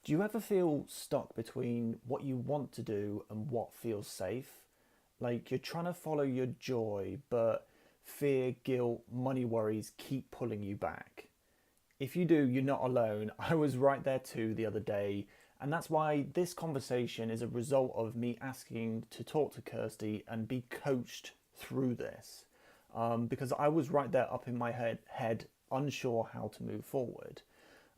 Do you ever feel stuck between what you want to do and what feels safe? Like you're trying to follow your joy, but fear, guilt, money worries keep pulling you back. If you do, you're not alone. I was right there too the other day. And that's why this conversation is a result of me asking to talk to Kirsty and be coached through this. Because I was right there up in my head, unsure how to move forward.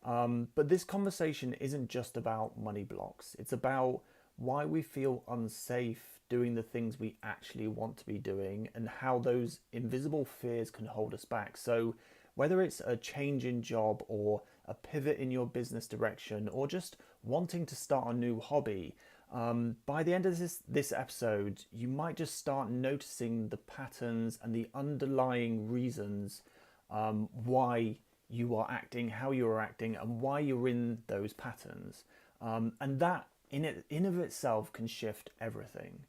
But this conversation isn't just about money blocks. It's about why we feel unsafe doing the things we actually want to be doing and how those invisible fears can hold us back. So, whether it's a change in job or a pivot in your business direction or just wanting to start a new hobby, by the end of this episode, you might just start noticing the patterns and the underlying reasons why you are acting, how you are acting, and why you're in those patterns. And that in of itself can shift everything.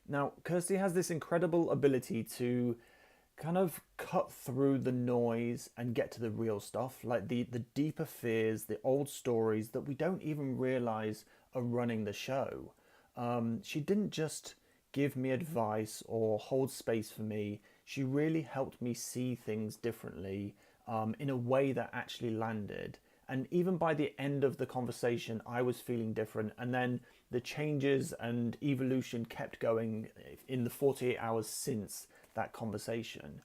Now, Kirsty has this incredible ability to kind of cut through the noise and get to the real stuff, like the deeper fears, the old stories that we don't even realize are running the show. She didn't just give me advice or hold space for me. She really helped me see things differently in a way that actually landed. And even by the end of the conversation, I was feeling different. And then the changes and evolution kept going in the 48 hours since that conversation.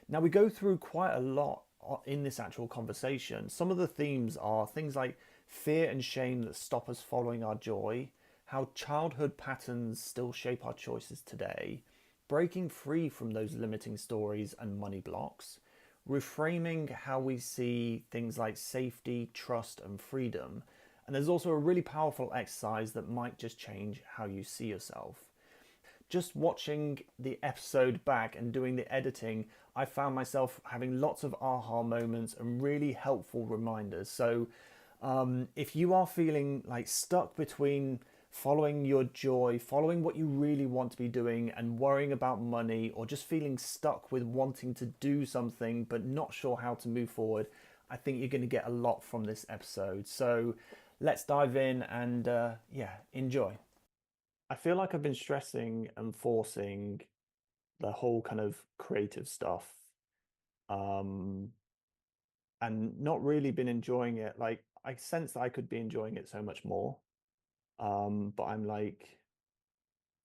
Now, we go through quite a lot in this actual conversation. Some of the themes are things like fear and shame that stop us following our joy, how childhood patterns still shape our choices today, breaking free from those limiting stories and money blocks, reframing how we see things like safety, trust, and freedom. And there's also a really powerful exercise that might just change how you see yourself. Just watching the episode back and doing the editing, I found myself having lots of aha moments and really helpful reminders. So, if you are feeling like stuck between following your joy, following what you really want to be doing, and worrying about money, or just feeling stuck with wanting to do something but not sure how to move forward, I think you're going to get a lot from this episode. So, let's dive in and enjoy. I feel like I've been stressing and forcing the whole kind of creative stuff, um, and not really been enjoying it. Like I sense that I could be enjoying it so much more, but I'm like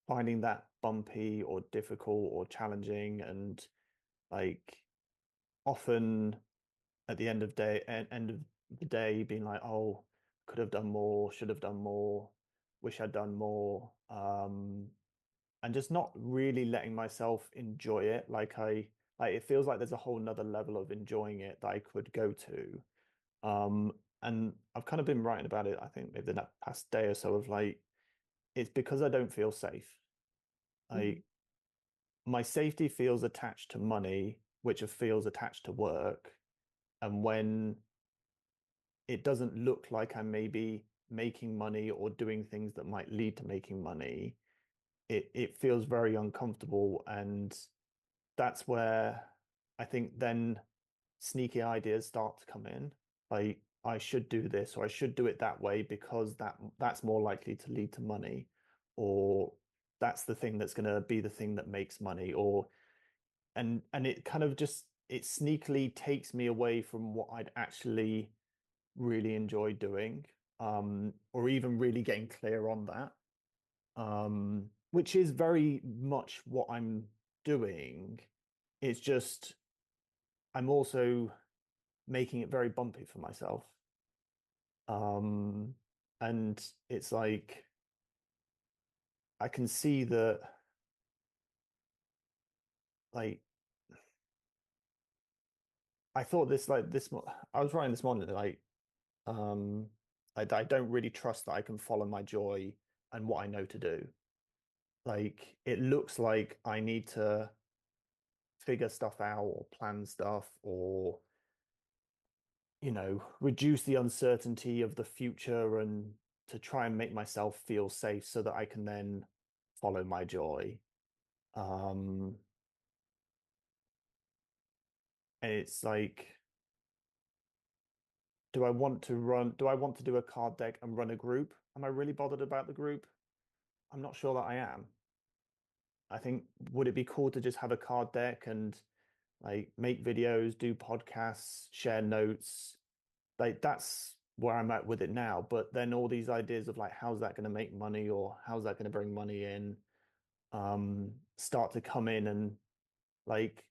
finding that bumpy or difficult or challenging, and like often at the end of the day, being like, oh, could have done more, should have done more, wish I'd done more. And just not really letting myself enjoy it like it feels like there's a whole nother level of enjoying it that I could go to. And I've kind of been writing about it, I think maybe the past day or so, of like it's because I don't feel safe. Like my safety feels attached to money, which feels attached to work. And when it doesn't look like I'm maybe making money or doing things that might lead to making money, it feels very uncomfortable. And that's where I think then sneaky ideas start to come in. Like I should do this or I should do it that way because that's more likely to lead to money, or that's the thing that's going to be the thing that makes money, or and it kind of just it sneakily takes me away from what I'd actually really enjoy doing, or even really getting clear on that, which is very much what I'm doing. It's just I'm also making it very bumpy for myself. Um, and it's like I can see that like I thought this like this I was writing this morning like um I don't really trust that I can follow my joy and what I know to do. Like it looks like I need to figure stuff out or plan stuff or reduce the uncertainty of the future and to try and make myself feel safe so that I can then follow my joy. Um, and it's like do I want to do a card deck and run a group? Am I really bothered about the group? I'm not sure that I am. I think would it be cool to just have a card deck and like make videos, do podcasts, share notes? Like that's where I'm at with it now. But then all these ideas of like how's that going to make money or how's that going to bring money in start to come in and like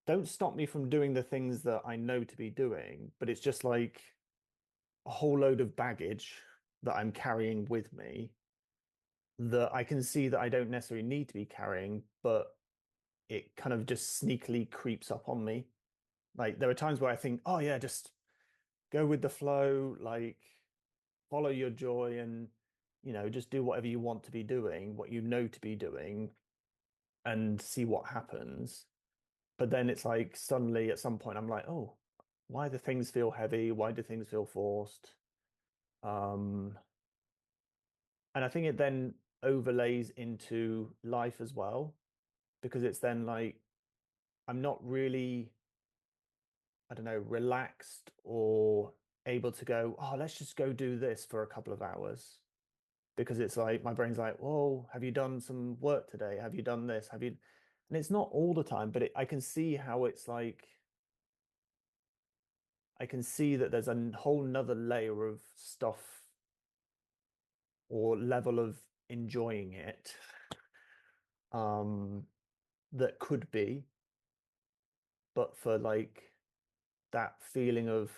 don't stop me from doing the things that I know to be doing, but it's just like a whole load of baggage that I'm carrying with me that I can see that I don't necessarily need to be carrying, but it kind of just sneakily creeps up on me. Like there are times where I think, oh yeah, just go with the flow, like follow your joy and just do whatever you want to be doing, what you know to be doing, and see what happens. But then it's like suddenly at some point I'm like, oh, why do things feel heavy? Why do things feel forced? Um, and I think it then overlays into life as well, because it's then like I'm not really, I don't know, relaxed or able to go, oh, let's just go do this for a couple of hours. Because it's like my brain's like, whoa, have you done some work today? Have you done this? Have you? And it's not all the time, but I can see how it's like I can see that there's a whole nother layer of stuff or level of enjoying it um that could be, but for like that feeling of,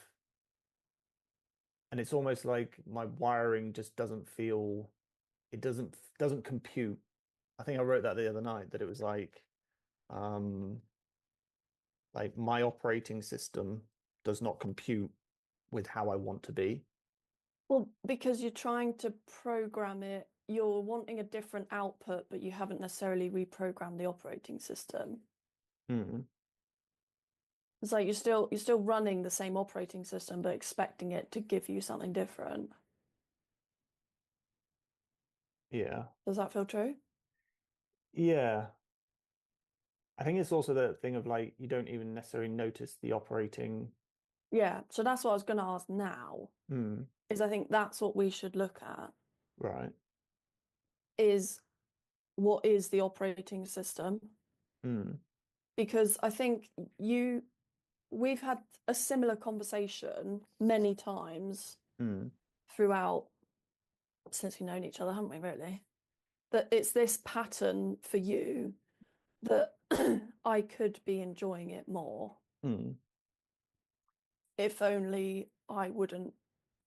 and it's almost like my wiring just doesn't feel, it doesn't compute. I think I wrote that the other night that it was um like my operating system does not compute with how I want to be. Well, because you're trying to program it, you're wanting a different output, but you haven't necessarily reprogrammed the operating system. Mm, It's like you're still running the same operating system, but expecting it to give you something different. yeah. Does that feel true? Yeah. I think it's also the thing of like you don't even necessarily notice the operating. Yeah. So that's what I was going to ask now, Mm, is I think that's what we should look at right. is what is the operating system? Mm, Because I think we've had a similar conversation many times mm, throughout since we've known each other, haven't we, really? That it's this pattern for you that I could be enjoying it more mm, if only I wouldn't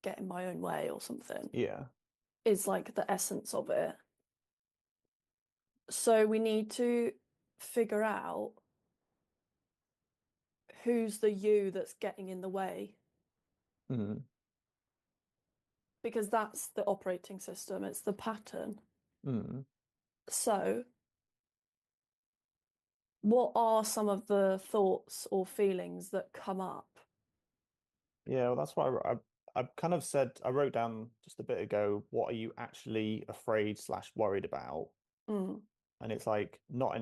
get in my own way or something, yeah. is like the essence of it. So we need to figure out who's the you that's getting in the way, Mm, because that's the operating system, it's the pattern. mm. So, what are some of the thoughts or feelings that come up? Yeah, well, that's what I kind of said. I wrote down just a bit ago, what are you actually afraid slash worried about? Mm, And it's like not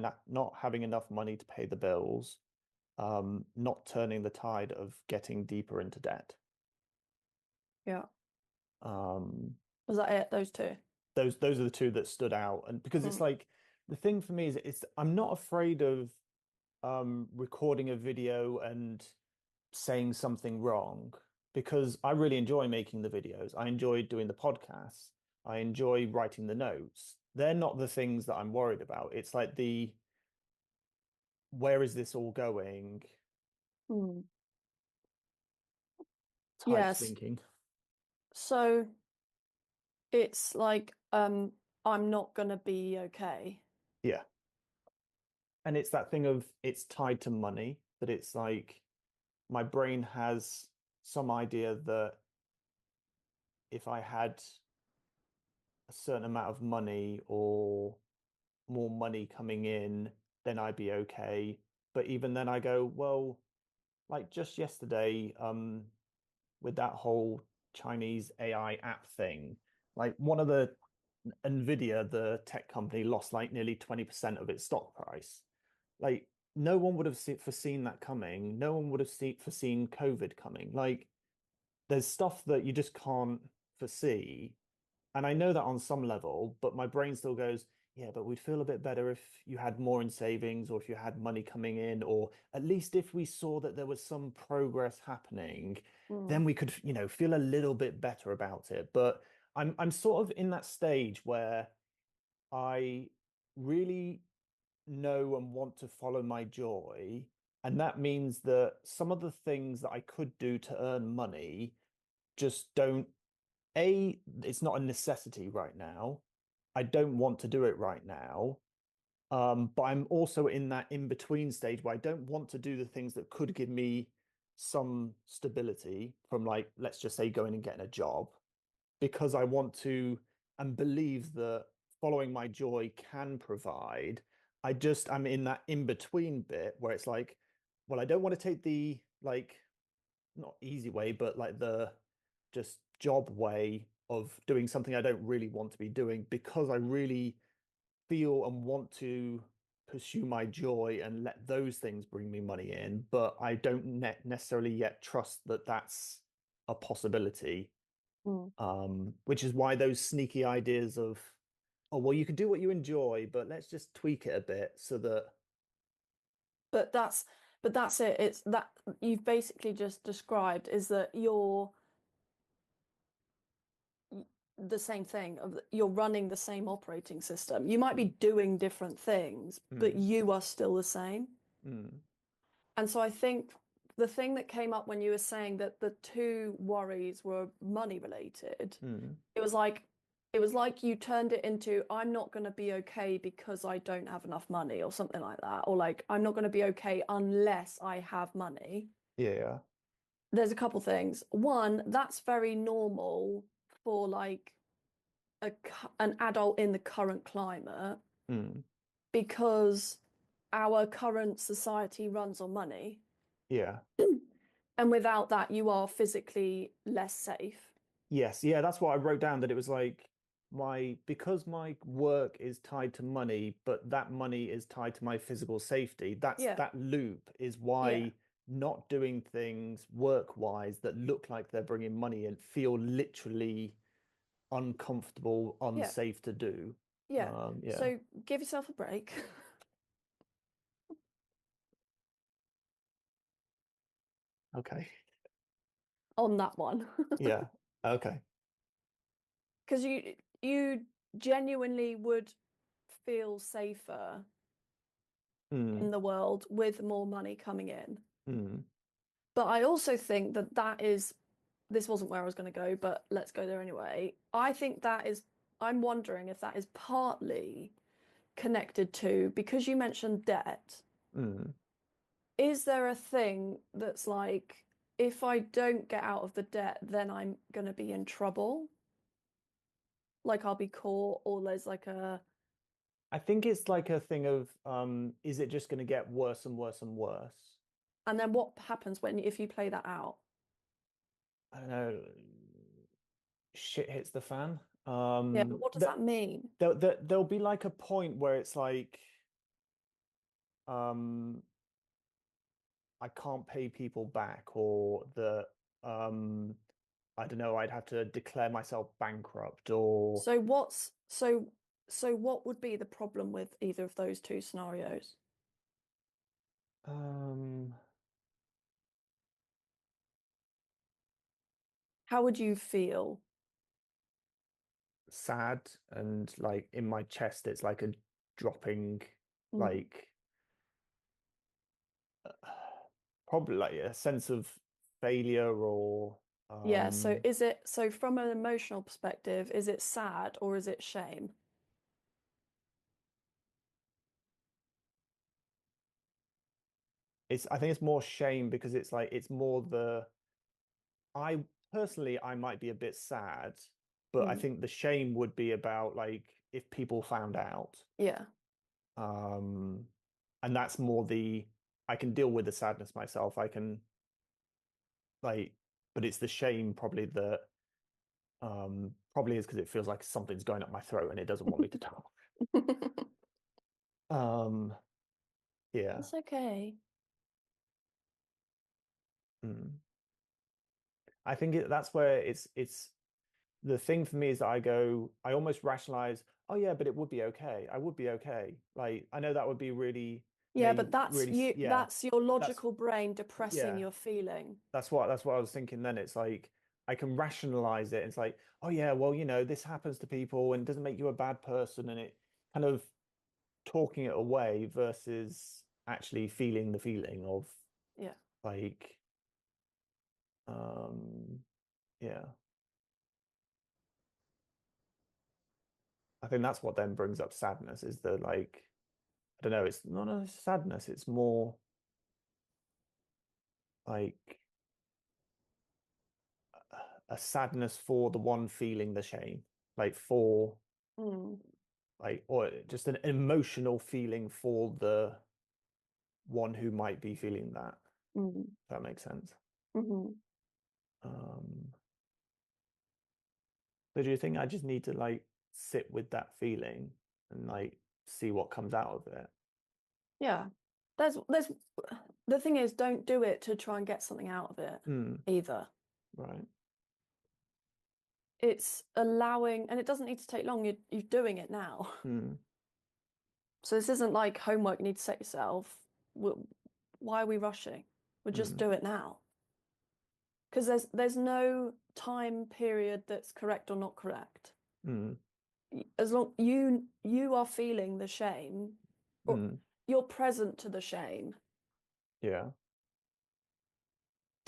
having enough money to pay the bills, not turning the tide of getting deeper into debt. yeah. Um, Was that it? Those two? those are the two that stood out. And because it's Mm, like the thing for me is it's I'm not afraid of recording a video and saying something wrong because I really enjoy making the videos. I enjoy doing the podcasts. I enjoy writing the notes. They're not the things that I'm worried about. It's like the where is this all going mm. type Yes. thinking. So it's like, I'm not gonna be okay. Yeah. And it's that thing of it's tied to money, that it's like my brain has some idea that if I had a certain amount of money or more money coming in, then I'd be okay. But even then I go, well, like just yesterday, with that whole Chinese AI app thing, like one of the Nvidia, the tech company, lost like nearly 20% of its stock price. Like no one would have foreseen that coming. No one would have foreseen COVID coming. Like there's stuff that you just can't foresee. And I know that on some level, but my brain still goes, yeah, but we'd feel a bit better if you had more in savings or if you had money coming in, or at least if we saw that there was some progress happening, Mm, then we could, feel a little bit better about it. But I'm sort of in that stage where I really know and want to follow my joy. And that means that some of the things that I could do to earn money just don't, it's not a necessity right now. I don't want to do it right now. But I'm also in that in between stage where I don't want to do the things that could give me some stability from, like, let's just say going and getting a job, because I want to and believe that following my joy can provide. I'm in that in between bit where it's like, well, I don't want to take the, like, not easy way, but like the just job way of doing something I don't really want to be doing, because I really feel and want to pursue my joy and let those things bring me money in, but I don't necessarily yet trust that that's a possibility. mm. Which is why those sneaky ideas of, oh, well, you can do what you enjoy, but let's just tweak it a bit so that, But that's but that's it. It's that you've basically just described is that the same thing of you're running the same operating system. You might be mm, doing different things, but mm, you are still the same. mm, And so I think the thing that came up when you were saying that the two worries were money related, mm, it was like it was like you turned it into I'm not going to be okay because I don't have enough money or something like that, or like I'm not going to be okay unless I have money. yeah, There's a couple things. One, that's very normal for like an adult in the current climate mm, because our current society runs on money. yeah. And without that, you are physically less safe. Yes, yeah, that's what I wrote down, that it was like because my work is tied to money, but that money is tied to my physical safety. Yeah, That loop is yeah, why not doing things work-wise that look like they're bringing money in feel literally uncomfortable, yeah, unsafe to do. yeah. Yeah. So give yourself a break Okay. on that one. Yeah. Okay. Because you genuinely would feel safer in Mm, the world with more money coming in. mm, But I also think that this wasn't where I was going to go, but let's go there anyway. I'm wondering if that is partly connected to, because you mentioned debt, mm. is there a thing that's like, if I don't get out of the debt, then I'm going to be in trouble? Like I'll be caught, or there's like I think it's like a thing of, is it just going to get worse and worse and worse? and then what happens when if you play that out? I don't know, shit hits the fan. Yeah, but what does that mean? There'll be like a point where it's like, um, I can't pay people back, or um, I don't know, I'd have to declare myself bankrupt, or, So what's so so what would be the problem with either of those two scenarios? um, How would you feel? sad, and like in my chest, it's like a dropping, Mm. like, probably like a sense of failure, or, Yeah, so um, is it so from an emotional perspective, is it sad or is it shame? I think it's more shame, because it's like, it's more I personally, I might be a bit sad, but I Mm. think the shame would be about, like, if people found out. Yeah. Um, and that's more I can deal with the sadness myself. I can, like, but it's the shame probably that, probably is because it feels like something's going up my throat and it doesn't want me to talk. Um, yeah. It's okay. Mm. I think that's where it's the thing for me is that I almost rationalize, oh yeah, but it would be okay. I would be okay. Like I know that would be really, Yeah, but that's really, you, yeah, that's your that's, logical brain depressing yeah, your feeling. that's what I was thinking then. It's like I can rationalize it. It's like, oh yeah, well, this happens to people and it doesn't make you a bad person, and it kind of talking it away versus actually feeling the feeling of Yeah. like, um, yeah. I think that's what then brings up sadness is the like, I don't know, it's not a sadness, it's more like a sadness for the one feeling the shame, like for Mm, like, or just an emotional feeling for the one who might be feeling that. mm, If that makes sense. mhm. Um, so do you think I just need to like sit with that feeling and like see what comes out of it? Yeah. There's the thing is, don't do it to try and get something out of it Hmm, either. right. It's allowing, and it doesn't need to take long. You're doing it now. Hmm, So this isn't like homework you need to set yourself. Why are we rushing? We'll just hmm, do it now. Because there's no time period that's correct or not correct. hmm, As long you are feeling the shame, or hmm. you're present to the shame. Yeah.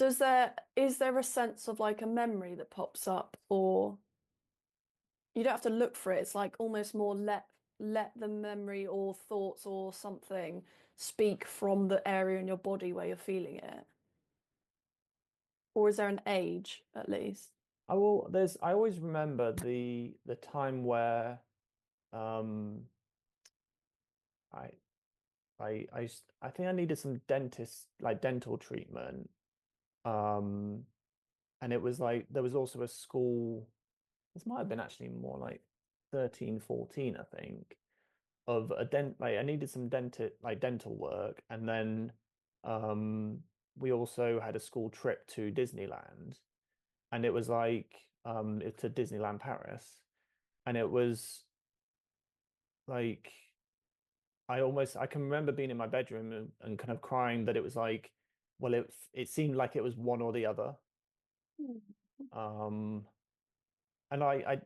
Is there a sense of like a memory that pops up, or you don't have to look for it. It's like almost more let the memory or thoughts or something speak from the area in your body where you're feeling it. Or is there an age at least? I always remember the time where um I I think I needed some dental treatment. Um and it was like there was also a school, this might have been actually more like 13, 14, I think, of a like I needed some dental work. And then we also had a school trip to Disneyland, and it was like it's to Disneyland Paris. And it was like I can remember being in my bedroom and kind of crying that it was like, well, it seemed like it was one or the other. Mm. Um, and I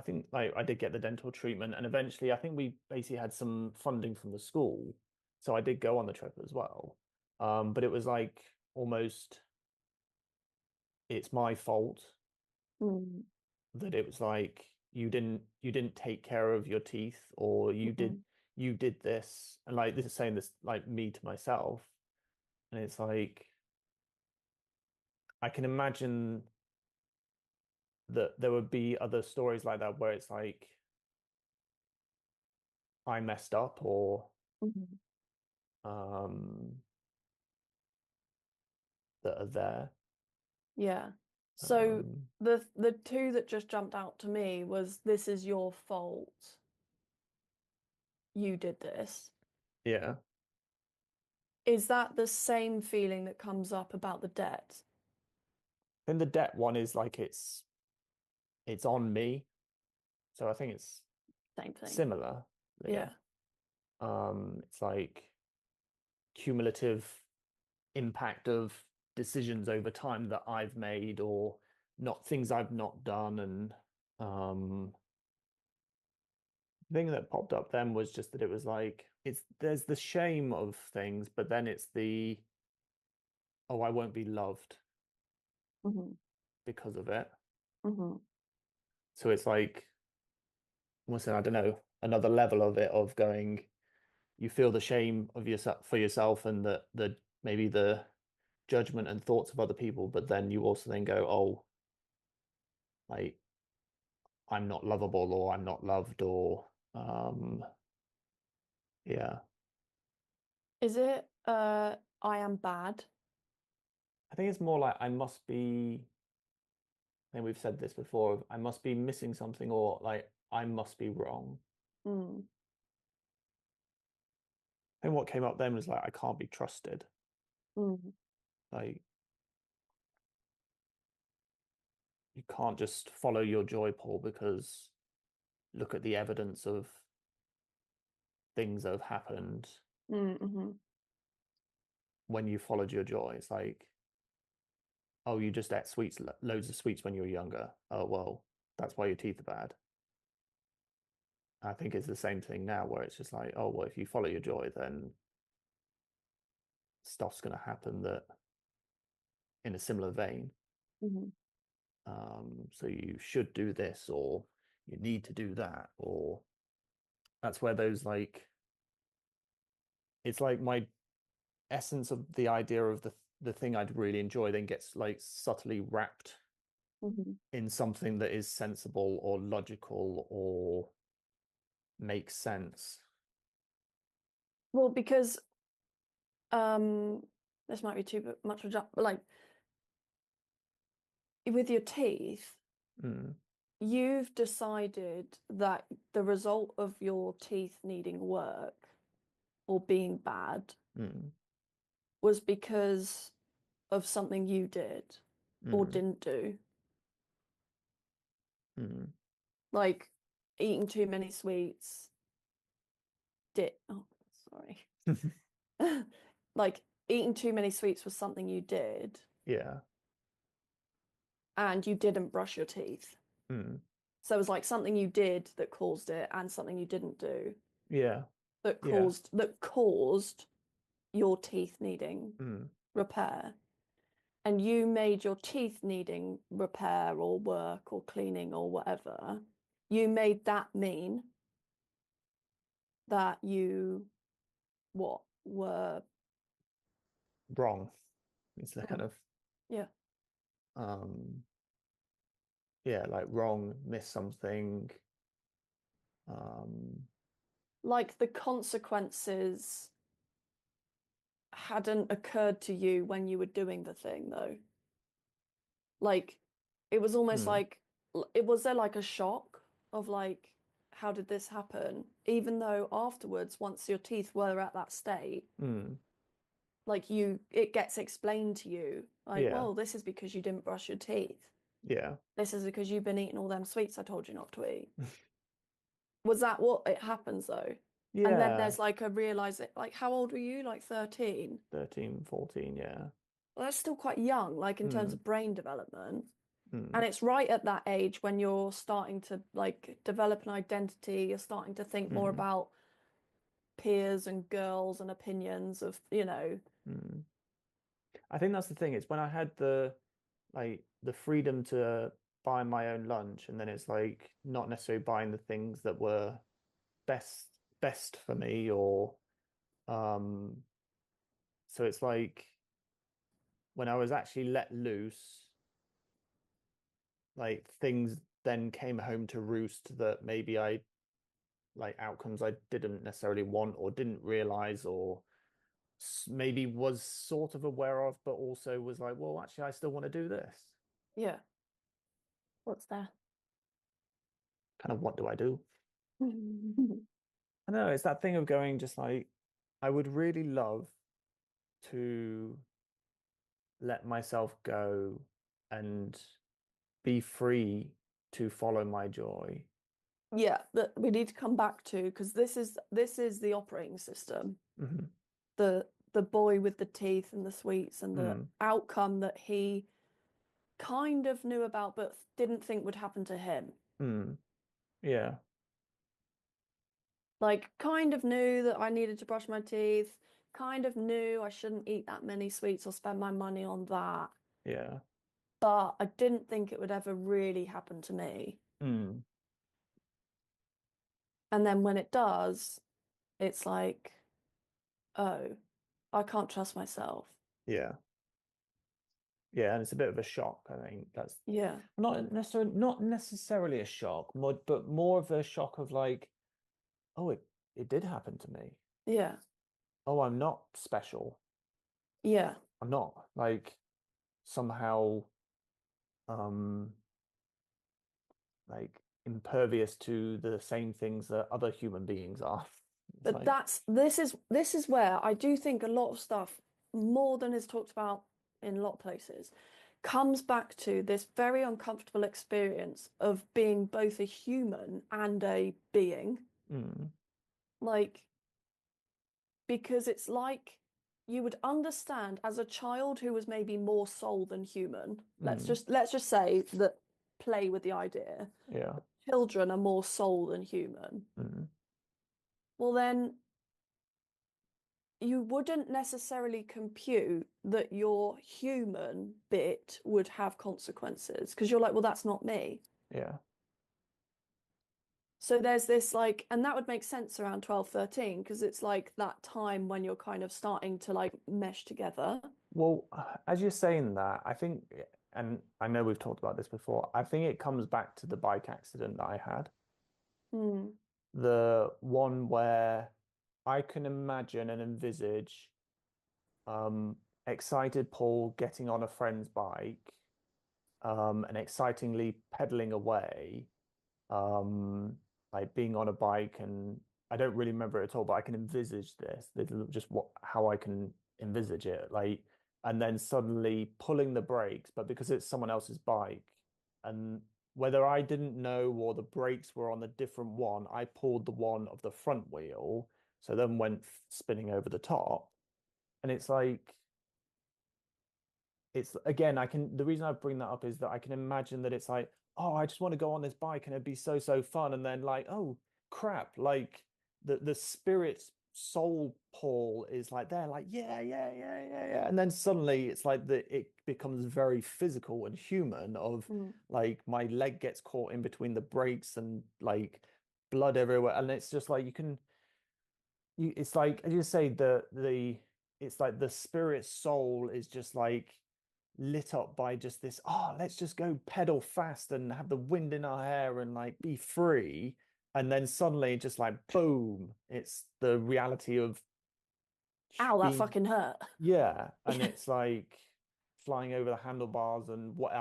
think like I did get the dental treatment, and eventually I think we basically had some funding from the school, so I did go on the trip as well. But it was like almost it's my fault Mm. that it was like you didn't take care of your teeth, or Mhm. you did this, and like this is saying this like me to myself. And it's like I can imagine that there would be other stories like that where it's like I messed up, or Mhm. um that are there. Yeah. So um the two that just jumped out to me was this is your fault. You did this. yeah. Is that the same feeling that comes up about the debt? Then the debt one is like it's on me, so I think it's Same thing. similar. Yeah. Yeah. It's like cumulative impact of decisions over time that I've made, or not things I've not done. And the thing that popped up then was just that it was like it's there's the shame of things, but then it's the, oh, I won't be loved Hmm. because of it. Hmm. So it's like almost, I don't know, another level of it, of going, you feel the shame of yourself for yourself, and the maybe the judgment and thoughts of other people, but then you also then go, oh, like I'm not lovable, or I'm not loved, or yeah. Is it I am bad? I think it's more like I must be, I think we've said this before, I must be missing something, or like I must be wrong. Mm. And what came up then was like I can't be trusted. Mm. Like you can't just follow your joy, Paul, because look at the evidence of things that have happened Mm-hmm. when you followed your joy. It's like, oh, you just ate sweets, loads of sweets when you were younger. Oh, well, that's why your teeth are bad. I think it's the same thing now, where it's just like, oh, well, if you follow your joy, then stuff's going to happen that in a similar vein. Mm-hmm. So you should do this, or you need to do that, or that's where those like, it's like my essence of the idea of the thing I'd really enjoy then gets like subtly wrapped Mm-hmm. in something that is sensible or logical or makes sense. Well, because um, this might be too much of a jump, but like with your teeth, Mm, you've decided that the result of your teeth needing work or being bad mm, was because of something you did or mm, didn't do, mm. like eating too many sweets, did oh sorry. Like eating too many sweets was something you did Yeah. and you didn't brush your teeth. Mm, So it was like something you did that caused it and something you didn't do yeah. that Yeah. caused your teeth needing Mm, repair. And you made your teeth needing repair or work or cleaning or whatever, you made that mean that you what were wrong. It's the kind wrong. of Yeah. um yeah, like wrong, miss something. Um Like the consequences hadn't occurred to you when you were doing the thing, though. Like it was almost mm, like it was there like a shock of like, how did this happen? Even though afterwards, once your teeth were at that state, mm, like it gets explained to you, like, yeah. well, this is because you didn't brush your teeth. Yeah. This is because you've been eating all them sweets I told you not to eat. Was that what it happens though? And then Yeah. there's like a realize it, like, how old were you? Like 13? 13, 14, yeah. Well, that's still quite young, like in terms Mm, of brain development. And mm, it's right at that age when you're starting to like develop an identity, you're starting to think more mm, about peers and girls and opinions of, mm. I think that's the thing. It's when I had the freedom to buy my own lunch, and then it's like not necessarily buying the things that were best for me, or um so it's like when I was actually let loose, like things then came home to roost that maybe I like outcomes I didn't necessarily want or didn't realize, or maybe was sort of aware of, but also was like, well, actually, I still want to do this. yeah, what's there? Kind of what do I do? I know it's that thing of going just like, I would really love to let myself go and be free to follow my joy. Yeah, that we need to come back to because this is the operating system. Hmm. The boy with the teeth and the sweets and the Mm, outcome that he kind of knew about but didn't think would happen to him. mm, yeah, Like kind of knew that I needed to brush my teeth, kind of knew I shouldn't eat that many sweets or spend my money on that, yeah, but I didn't think it would ever really happen to me. mm, And then when it does, it's like, oh, I can't trust myself. yeah, yeah. And it's a bit of a shock. I think that's Yeah, not necessarily a shock, but more of a shock of like, oh, it did happen to me. yeah, Oh, I'm not special. yeah. I'm not like somehow um like impervious to the same things that other human beings are. It's But like, this is where I do think a lot of stuff, more than is talked about in a lot of places, comes back to this very uncomfortable experience of being both a human and a being. Mm, Like, because it's like you would understand as a child who was maybe more soul than human. mm, Let's just say that play with the idea. yeah. Children are more soul than human. Mm, Well, then you wouldn't necessarily compute that your human bit would have consequences because you're like, well, that's not me. yeah. So there's this like, and that would make sense around 12, 13 because it's like that time when you're kind of starting to like mesh together. Well, as you're saying that, I think, and I know we've talked about this before, I think it comes back to the bike accident that I had. Mm, The one where I can imagine and envisage excited Paul getting on a friend's bike and excitingly pedaling away, like being on a bike, and I don't really remember it at all, but I can envisage this. This is just what how I can envisage it. Like, and then suddenly pulling the brakes, but because it's someone else's bike, and whether I didn't know or the brakes were on a different one, I pulled the one of the front wheel, so then went spinning over the top. And it's like it's again, I can the reason I bring that up is that I can imagine that it's like, oh, I just want to go on this bike and it'd be so so fun, and then like, oh crap, like the spirit soul Paul is like there, like yeah, and then suddenly it's like that it becomes very physical and human of mm, like my leg gets caught in between the brakes and like blood everywhere, and it's just like it's like as you say the it's like the spirit soul is just like lit up by just this, oh, let's just go pedal fast and have the wind in our hair and like be free. And then suddenly just like boom, it's the reality of ow, that being, fucking hurt. yeah. And it's like flying over the handlebars and what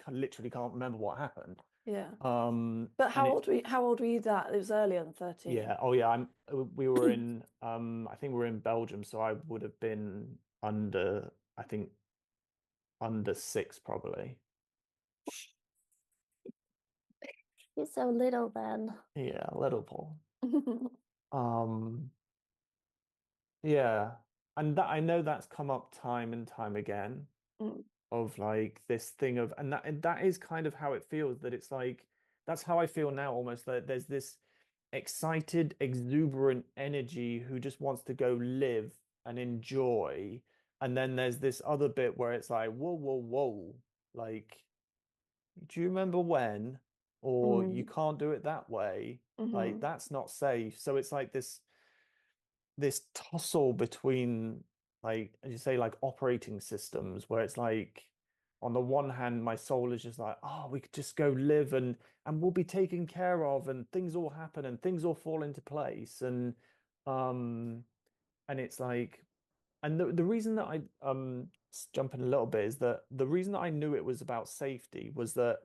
literally can't remember what happened. Yeah. But And it, how old were you that? It was earlier than yeah, 13. oh yeah, we were in, I think we were in Belgium. So I would have been under, I think under six probably. You're so little then. Yeah, little Paul. Um, yeah. And that I know that's come up time and time again Mm, of like this thing of and that is kind of how it feels that it's like that's how I feel now almost that there's this excited, exuberant energy who just wants to go live and enjoy. And then there's this other bit where it's like, whoa. Like, do you remember when? Or you mm, can't do it that way. Like, mhm. that's not safe. So it's like this tussle between like as you say like operating systems where it's like on the one hand my soul is just like oh we could just go live and we'll be taken care of and things all happen and things all fall into place um and it's like and the reason that I jump in a little bit is that the reason that I knew it was about safety was that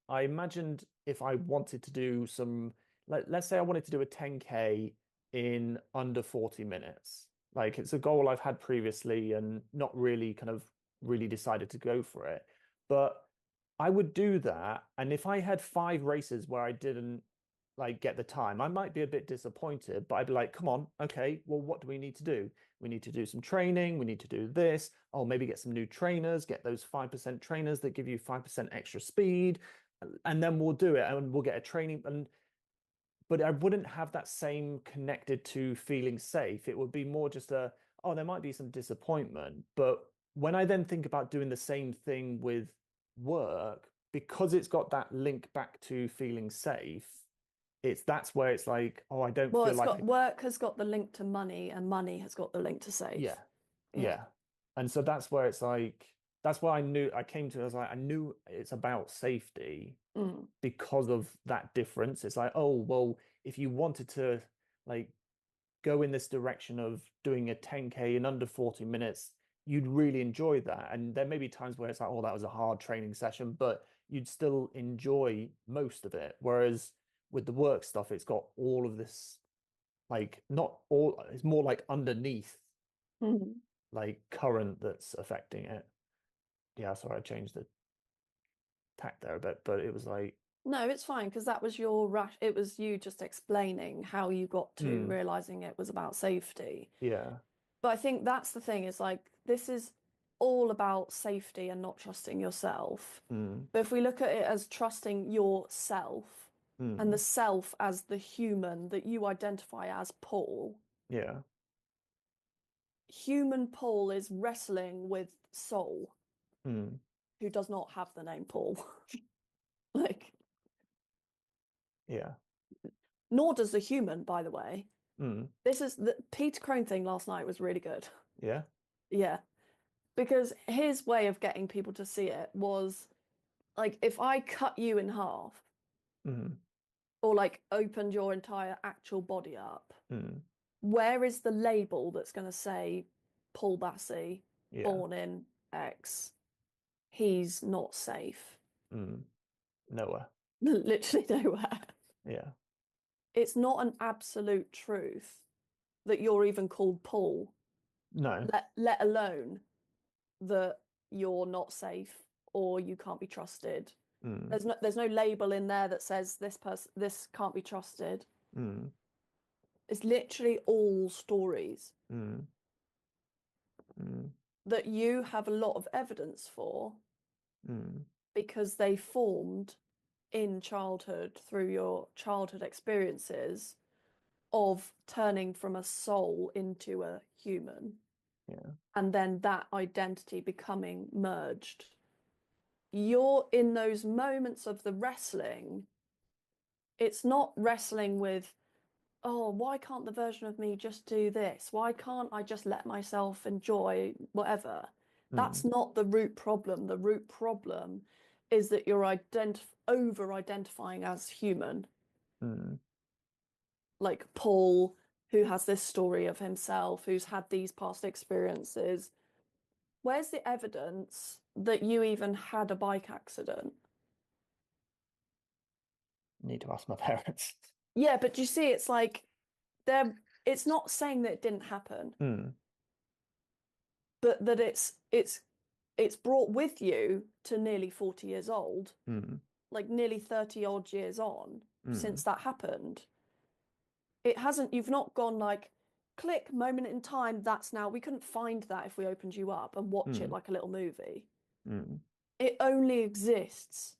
I imagined if I wanted to do some, like, let's say I wanted to do a 10K in under 40 minutes. Like it's a goal I've had previously and not really kind of really decided to go for it. But I would do that. And if I had five races where I didn't like get the time, I might be a bit disappointed, but I'd be like, come on, okay, well, what do we need to do? We need to do some training. We need to do this. Oh, maybe get some new trainers, get those 5% trainers that give you 5% extra speed and then we'll do it and we'll get a training and but I wouldn't have that same connected to feeling safe. It would be more just a oh there might be some disappointment but when I then think about doing the same thing with work because it's got that link back to feeling safe it's that's where it's like oh I don't Well, feel it's like got I work has got the link to money, and money has got the link to safe. yeah Yeah. yeah and so that's where it's like that's why I knew I came to I was like I knew it's about safety Mm, because of that difference. It's like, oh, well, if you wanted to like go in this direction of doing a 10K in under 40 minutes, you'd really enjoy that. And there may be times where it's like, oh, that was a hard training session, but you'd still enjoy most of it. Whereas with the work stuff, it's got all of this, like, not all, it's more like underneath, mm. like, current that's affecting it. Yeah, sorry, I changed the tack there a bit, but it was like, No, it's fine because that was your rush. It was you just explaining how you got to mm, realizing it was about safety. yeah, But I think that's the thing is like this is all about safety and not trusting yourself. mm, But if we look at it as trusting yourself and the mm, self as the human that you identify as Paul, yeah, human Paul is wrestling with soul, mm, who does not have the name Paul. Like, yeah, nor does the human, by the way. mm, This is the Peter Crone thing last night was really good. yeah, Yeah, because his way of getting people to see it was like if I cut you in half mm, or like opened your entire actual body up, mm, where is the label that's going to say Paul Bassi, yeah, born in X? He's not safe. mm, Noah, Literally nowhere. yeah, It's not an absolute truth that you're even called Paul, no, let alone that you're not safe or you can't be trusted. mm, There's no label in there that says this can't be trusted. mm, It's literally all stories mm, mm, that you have a lot of evidence for mm, because they formed in childhood through your childhood experiences of turning from a soul into a human yeah, and then that identity becoming merged. You're in those moments of the wrestling. It's not wrestling with, oh, why can't the version of me just do this? Why can't I just let myself enjoy whatever? That's mm, not the root problem. The root problem is that you're over identifying as human, mm, like Paul, who has this story of himself, who's had these past experiences. Where's the evidence that you even had a bike accident? need to ask my parents. Yeah, but you see, it's like they're it's not saying that it didn't happen, Mm, but that it's brought with you to nearly 40 years old, mm, like nearly 30 odd years on since mm, that happened. It hasn't, you've not gone like, click, moment in time, that's now. We couldn't find that if we opened you up and watch it mm, like a little movie. mm, It only exists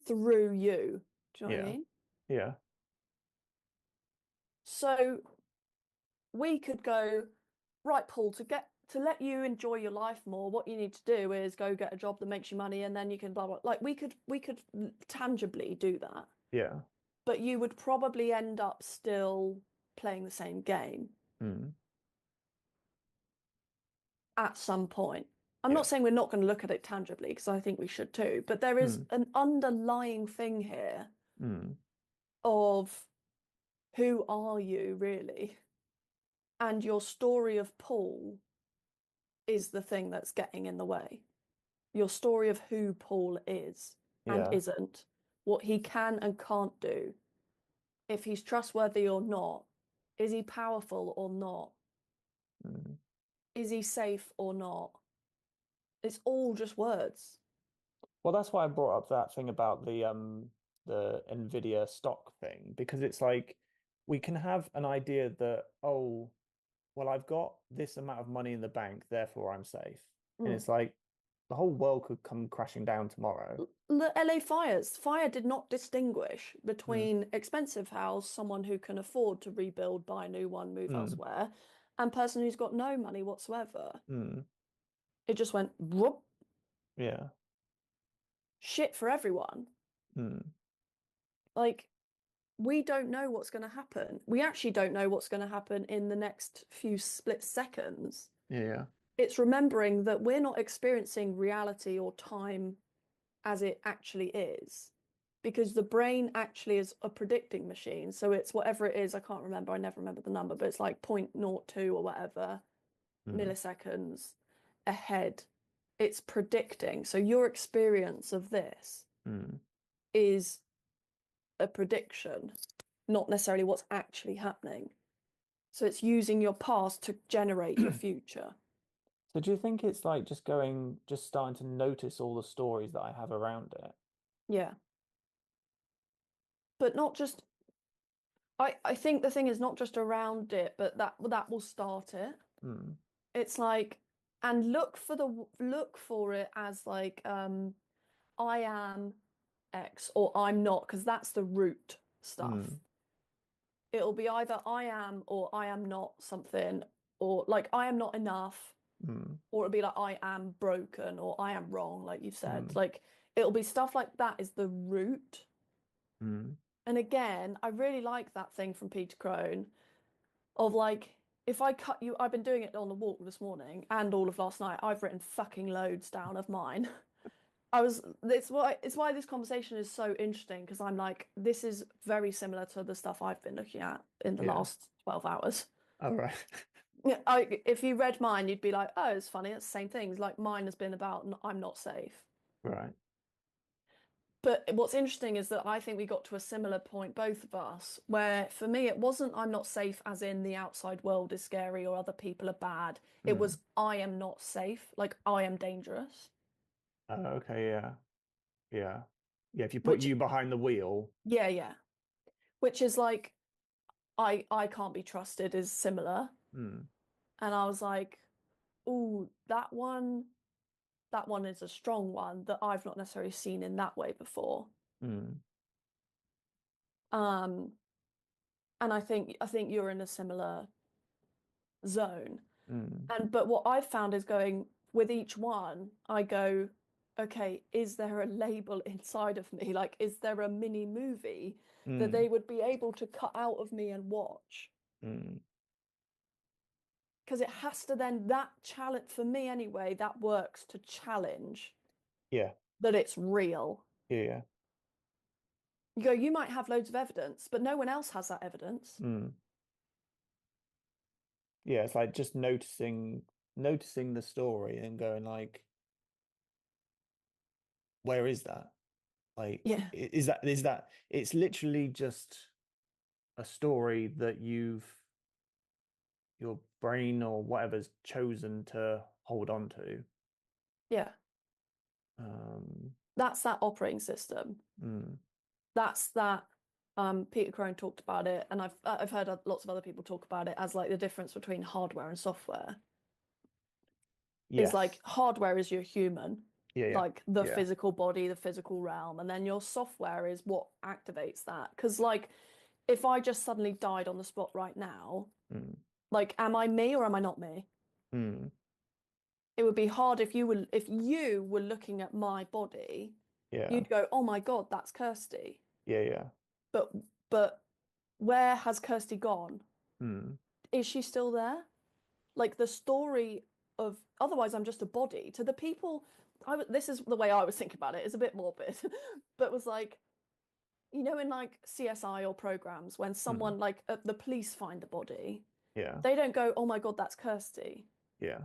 through you. Do you know what I yeah, mean? yeah, So we could go, right, Paul, to let you enjoy your life more, what you need to do is go get a job that makes you money and then you can blah blah. Like we could tangibly do that, yeah, but you would probably end up still playing the same game mm, at some point. I'm not yeah, saying we're not going to look at it tangibly because I think we should too, but there is mm, an underlying thing here mm, of who are you really? And your story of Paul is the thing that's getting in the way. Your story of who Paul is and yeah, isn't, what he can and can't do, if he's trustworthy or not, is he powerful or not, mm. is he safe or not? It's all just words. Well, that's why I brought up that thing about the Nvidia stock thing, because it's like we can have an idea that, oh, well, I've got this amount of money in the bank, therefore I'm safe. And Mm. it's like the whole world could come crashing down tomorrow. The LA fires, fire did not distinguish Mm, between expensive house, someone who can afford to rebuild, buy a new one, move mm, elsewhere, and person who's got no money whatsoever. mm, It just went whoop, yeah. shit for everyone. Mm, Like we don't know what's going to happen. We actually don't know what's going to happen in the next few split seconds. yeah. It's remembering that we're not experiencing reality or time as it actually is, because the brain actually is a predicting machine. So it's whatever it is, I can't remember, I never remember the number, but it's like 0.02 or whatever Mm, milliseconds ahead. It's predicting. So your experience of this mm. is a prediction, not necessarily what's actually happening. So it's using your past to generate your future. So do you think it's like just starting to notice all the stories that I have around it? Yeah. But not just I think the thing is not just around it, but that will start it. Mm, It's like and look for it as like I am X or I'm not, because that's the root stuff. mm, It'll be either I am or I am not something, or like I am not enough, mm, or it'll be like I am broken or I am wrong, like you've said. mm, Like it'll be stuff like that is the root. mm. And again, I really like that thing from Peter Crone of like, if I cut you, I've been doing it on the walk this morning and all of last night. I've written fucking loads down of mine. It's why this conversation is so interesting because I'm like, this is very similar to the stuff I've been looking at in the Yeah. last 12 hours. All right. Yeah, if you read mine, you'd be like, oh, it's funny. It's the same things. Like mine has been about I'm not safe. Right. But what's interesting is that I think we got to a similar point, both of us, where for me it wasn't I'm not safe as in the outside world is scary or other people are bad. It Mm. was I am not safe, like I am dangerous. Okay, yeah. Yeah. Yeah, if you put Which, you behind the wheel. yeah, yeah. Which is like I can't be trusted is similar. Mm, And I was like, ooh, that one is a strong one that I've not necessarily seen in that way before. mm, Um, and I think you're in a similar zone. mm, And but what I've found is going with each one, I go, okay, is there a label inside of me? Like, is there a mini movie that mm, they would be able to cut out of me and watch? mm. Because it has to then that challenge for me anyway, that works to challenge Yeah. that it's real. Yeah, yeah. You go, you might have loads of evidence, but no one else has that evidence. Mm. Yeah, it's like just noticing the story and going like, where is that? Like, Yeah, is that it's literally just a story that your brain or whatever's chosen to hold on to. yeah. Um, That's that operating system. mm, That's that. Peter Crone talked about it, and I've heard lots of other people talk about it as like the difference between hardware and software. Is like yes. hardware is your human, Yeah, yeah. like the Yeah. physical body, the physical realm, and then your software is what activates that. Because like, if I just suddenly died on the spot right now, Mm, like, am I me or am I not me? mm, It would be hard if you were looking at my body, yeah. you'd go, oh my God, that's Kirsty. Yeah, yeah. But but where has Kirsty gone? Mm, Is she still there? Like the story of otherwise I'm just a body. To the people, this is the way I was thinking about it. It's a bit morbid, but was like, in like CSI or programs when mm, someone like the police find a body, yeah. they don't go, "Oh my God, that's Kirsty." Yeah.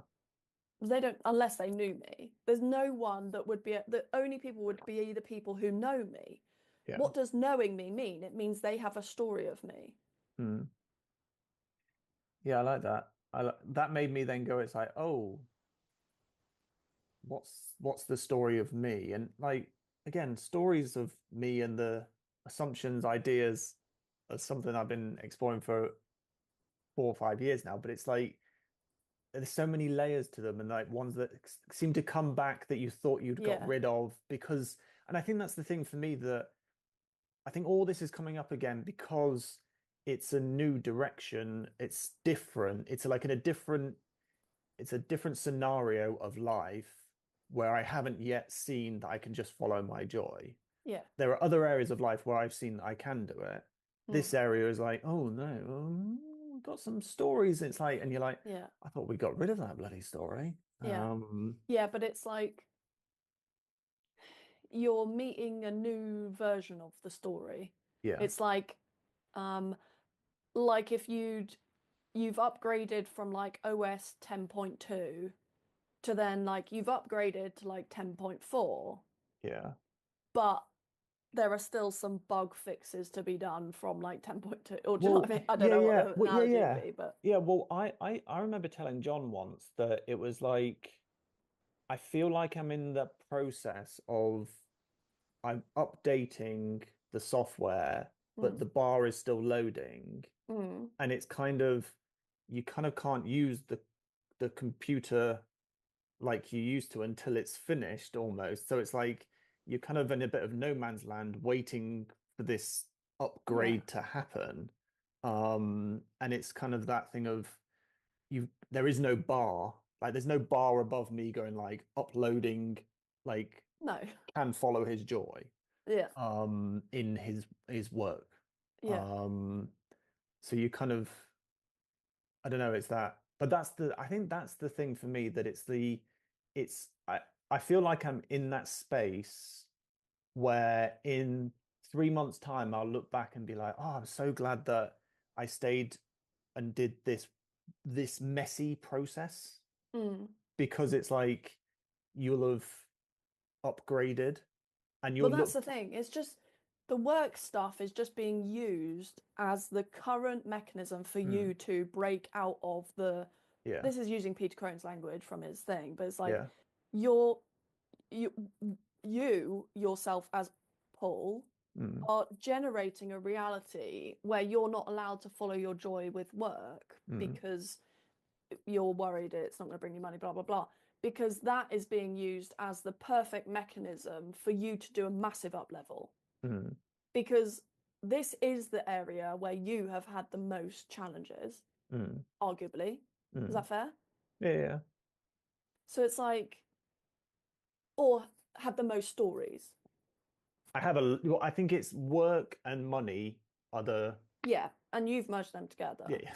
They don't unless they knew me. There's no one that would be the only people would be the people who know me. Yeah. What does knowing me mean? It means they have a story of me. Mm. Yeah, I like that. That made me then go, it's like, oh, what's the story of me? And like again, stories of me and the assumptions, ideas are something I've been exploring for 4 or 5 years now, but it's like there's so many layers to them and like ones that seem to come back that you thought you'd got Yeah, rid of because and I think that's the thing for me that I think all this is coming up again because it's a new direction, it's different, it's like in a different it's a different scenario of life where I haven't yet seen that I can just follow my joy. yeah. There are other areas of life where I've seen that I can do it. This Hmm. area is like, oh no, we've got some stories. It's like, and you're like, Yeah, I thought we got rid of that bloody story. yeah, yeah. But it's like you're meeting a new version of the story. Yeah, It's um, like if you've upgraded from like OS 10.2 to then like you've upgraded to like 10.4, yeah, but there are still some bug fixes to be done from like 10.2, or do you know what Well, I mean? I don't yeah, know what yeah. the Well, yeah, analogy would yeah. be, but Yeah, well, I remember telling John once that it was like I feel like I'm in the process of I'm updating the software, but mm, the bar is still loading, mm, and it's kind of you kind of can't use the computer like you used to until it's finished almost. So it's like you're kind of in a bit of no man's land waiting for this yeah, upgrade to happen. And it's kind of that thing of there is no bar. Like there's no bar above me going like uploading like no, can follow his joy yeah, in his work. yeah, Um so you kind of I don't know, it's that. But I think that's the thing for me that it's I feel like I'm in that space where in 3 months' time I'll look back and be like, oh, I'm so glad that I stayed and did this messy process mm. because it's like you'll have upgraded and Well, you'll that's look the thing. It's just the work stuff is just being used as the current mechanism for mm, you to break out of the. yeah, This is using Peter Crone's language from his thing, but it's like yeah, you're you you yourself as Paul mm, are generating a reality where you're not allowed to follow your joy with work mm, because you're worried it's not going to bring you money, blah, blah, blah. Because that is being used as the perfect mechanism for you to do a massive up level. mm, Because this is the area where you have had the most challenges, mm, arguably. Is mm. that fair? Yeah, yeah. So it's like, or had the most stories. Well, I think it's work and money are the Yeah. And you've merged them yeah, together. yeah.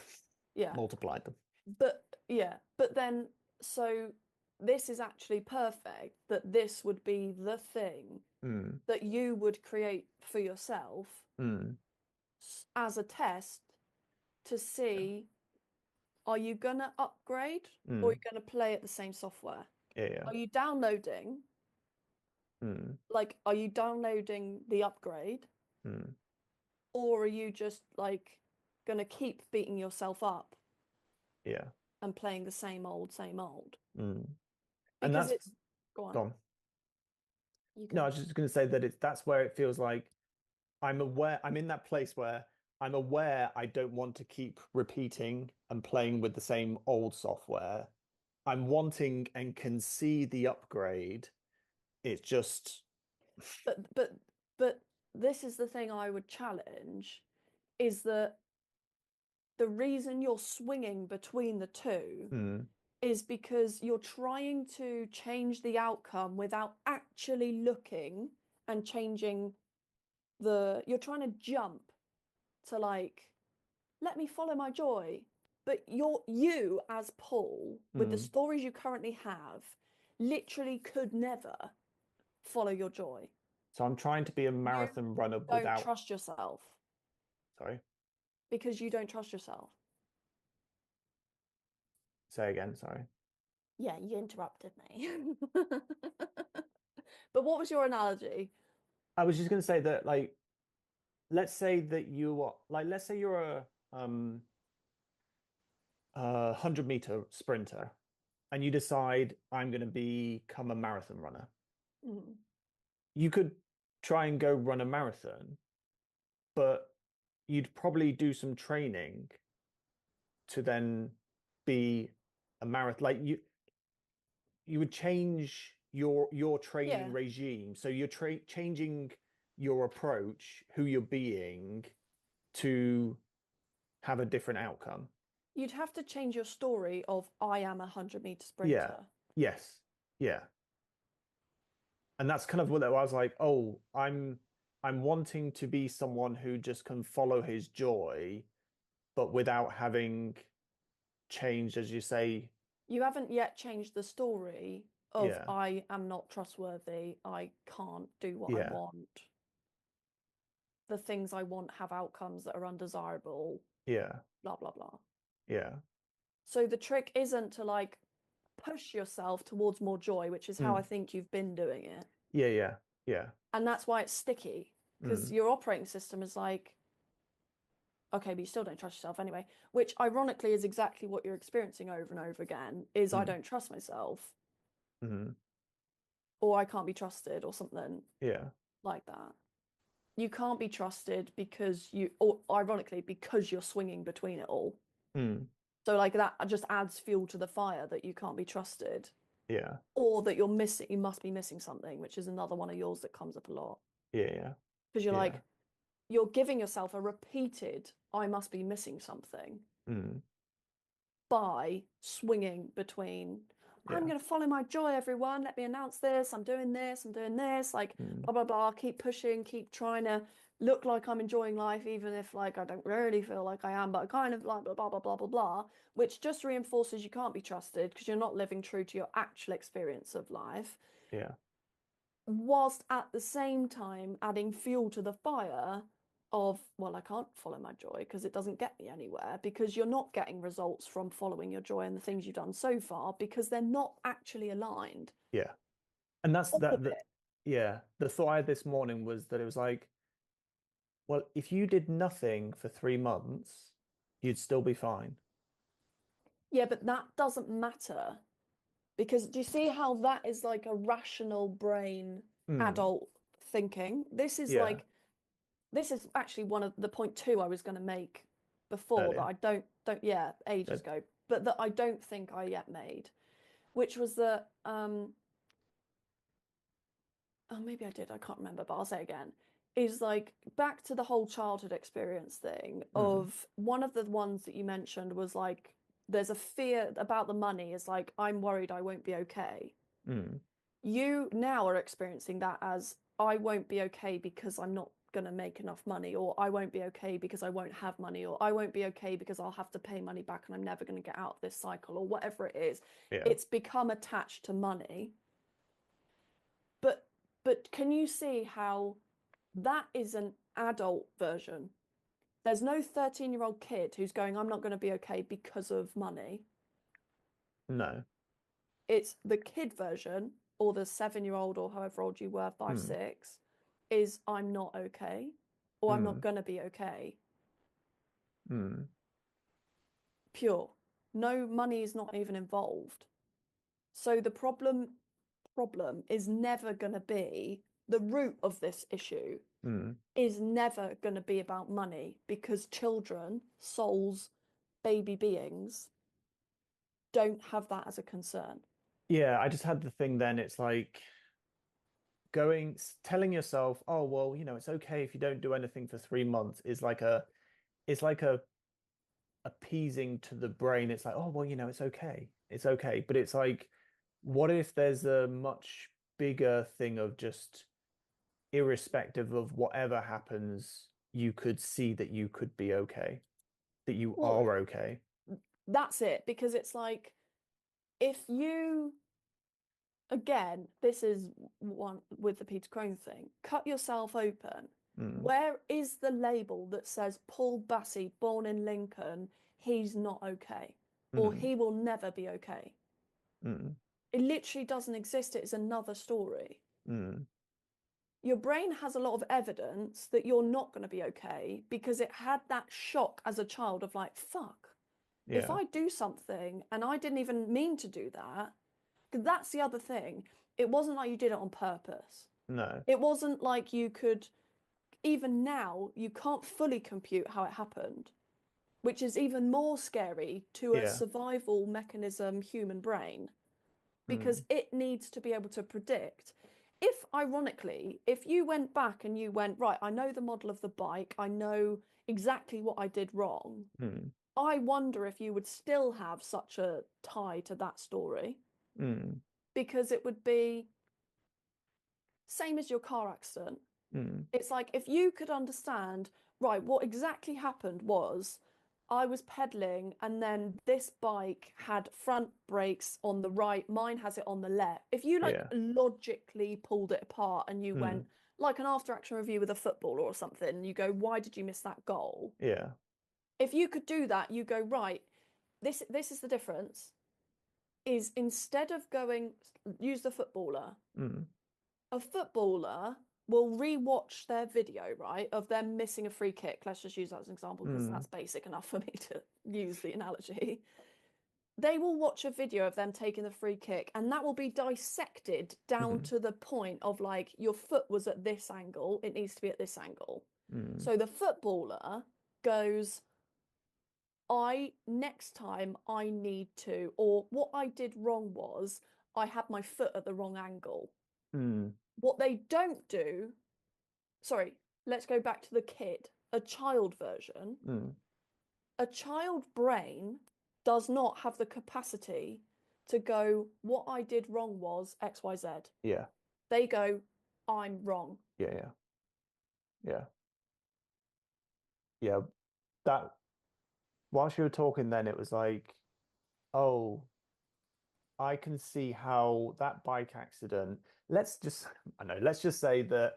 Yeah. Multiplied them. But yeah. But then, so this is actually perfect that this would be the thing Mm, that you would create for yourself mm, as a test to yeah, see, are you gonna upgrade or are you mm, gonna play at the same software? yeah, yeah. Are you downloading, Mm, like, are you downloading the upgrade, mm, or are you just like gonna keep beating yourself up yeah. and playing the same old, same old? Mm. And Because it's, go on, gone. you No, I go. was just going to say that that's where it feels like I'm in that place where I'm aware I don't want to keep repeating and playing with the same old software. I'm wanting and can see the upgrade. It's just, But this is the thing I would challenge is that the reason you're swinging between the two mm, is because you're trying to change the outcome without actually looking and changing you're trying to jump to like, let me follow my joy. But you as Paul, with the mm. stories you currently have, literally could never follow your joy. So I'm trying to be a You marathon runner don't without, trust yourself sorry, because you don't trust yourself. say again, sorry. Yeah, you interrupted me. But what was your analogy? I was just going to say that, like, let's say that you are, like, let's say you're a 100-meter sprinter and you decide I'm going to become a marathon runner. Mm, You could try and go run a marathon, but you'd probably do some training to then be a marathon. Like you would change your training yeah, regime. So you're changing your approach, who you're being to have a different outcome. you'd have to change your story of I am a 100-meter Yeah. sprinter. Yes. Yeah. And that's kind of what I was like, oh, I'm wanting to be someone who just can follow his joy, but without having changed, as you say, You haven't yet changed the story of yeah, I am not trustworthy, I can't do what I yeah, want. The things I want have outcomes that are undesirable, yeah, blah, blah, blah. yeah, So the trick isn't to like push yourself towards more joy, which is how I mm, think you've been doing it. yeah, yeah, yeah, And that's why it's sticky. because Mm. your operating system is like, okay, but you still don't trust yourself anyway, which ironically is exactly what you're experiencing over and over again, is I Mm. don't trust myself, Mm. or I can't be trusted, or something Yeah. like that. You can't be trusted because or ironically, because you're swinging between it all. Mm. So like that just adds fuel to the fire that you can't be trusted, Yeah. or that you must be missing something, which is another one of yours that comes up a lot. Yeah. Yeah. Because you're Yeah. like, you're giving yourself a repeated, I must be missing something Mm. by swinging between, I'm Yeah. going to follow my joy, everyone. Let me announce this. I'm doing this. I'm doing this. Like, Mm. blah, blah, blah. Keep pushing, keep trying to look like I'm enjoying life, even if, like, I don't really feel like I am, but I kind of like, blah, blah, blah, blah, blah, blah, which just reinforces you can't be trusted because you're not living true to your actual experience of life, Yeah. whilst at the same time adding fuel to the fire of, well, I can't follow my joy because it doesn't get me anywhere, because you're not getting results from following your joy and the things you've done so far because they're not actually aligned. Yeah. And that's All of that. it. Yeah. The thought I had this morning was that it was like, well, if you did nothing for 3 months, you'd still be fine. Yeah, but that doesn't matter because do you see how that is like a rational brain Mm. adult thinking? Yeah. This is actually one of the point two I was going to make before that Earlier. I don't yeah, ages Good. ago, but that I don't think I yet made, which was that oh maybe I did, I can't remember, but I'll say it again. Is like back to the whole childhood experience thing Mm. of one of the ones that you mentioned was like there's a fear about the money, is like I'm worried I won't be okay. Mm. You now are experiencing that as I won't be okay because I'm not going to make enough money, or I won't be okay because I won't have money, or I won't be okay because I'll have to pay money back and I'm never going to get out of this cycle, or whatever it is. Yeah. It's become attached to money. But can you see how that is an adult version? There's no 13-year-old kid who's going, I'm not going to be okay because of money. No. It's the kid version, or the 7-year-old, or however old you were, five, Mm. 6, is I'm not okay, or I'm not Mm. going to be okay. Mm. Pure. No money is not even involved. So the problem is never going to be the root of this issue, Mm. is never going to be about money, because children, souls, baby beings don't have that as a concern. Yeah, I just had the thing then. It's like telling yourself, oh, well, it's okay if you don't do anything for 3 months is it's like a appeasing to the brain. It's like, oh, well, it's okay. It's okay. But it's like, what if there's a much bigger thing of just irrespective of whatever happens, you could see that you could be okay, that you Well, are okay. that's it, because it's like if you, again, this is one with the Peter Crone thing, cut yourself open. Mm. Where is the label that says Paul Bassey, born in Lincoln, he's not okay, or Mm. he will never be okay? Mm. It literally doesn't exist. It's another story. Mm. Your brain has a lot of evidence that you're not going to be okay because it had that shock as a child of like, fuck, if Yeah. I do something and I didn't even mean to do that, because that's the other thing. It wasn't like you did it on purpose. No. It wasn't like you could, even now, you can't fully compute how it happened, which is even more scary to a Yeah. survival mechanism human brain, because Mm. it needs to be able to predict. If, ironically, if you went back and you went, right, I know the model of the bike, I know exactly what I did wrong, Mm. I wonder if you would still have such a tie to that story, Mm. because it would be same as your car accident. Mm. It's like if you could understand, right, what exactly happened was I was pedaling and then this bike had front brakes on the right, mine has it on the left. If you like Yeah. logically pulled it apart and you went Mm. like an after action review with a footballer or something, you go, why did you miss that goal? Yeah. If you could do that, you go, right, this is the difference. Is instead of going, use the footballer. Mm. A footballer will rewatch their video, right, of them missing a free kick. Let's just use that as an example because Mm. that's basic enough for me to use the analogy. They will watch a video of them taking the free kick, and that will be dissected down Mm-hmm. to the point of like your foot was at this angle, it needs to be at this angle. Mm. So the footballer goes, next time I need to, or what I did wrong was I had my foot at the wrong angle. Mm. What they don't do, sorry, let's go back to the kid, a child version. Mm. A child brain does not have the capacity to go, what I did wrong was XYZ. Yeah. They go, I'm wrong. Yeah. Yeah. Yeah. Yeah. That whilst you were talking, then it was like, oh, I can see how that bike accident. Let's just, I know, let's just say that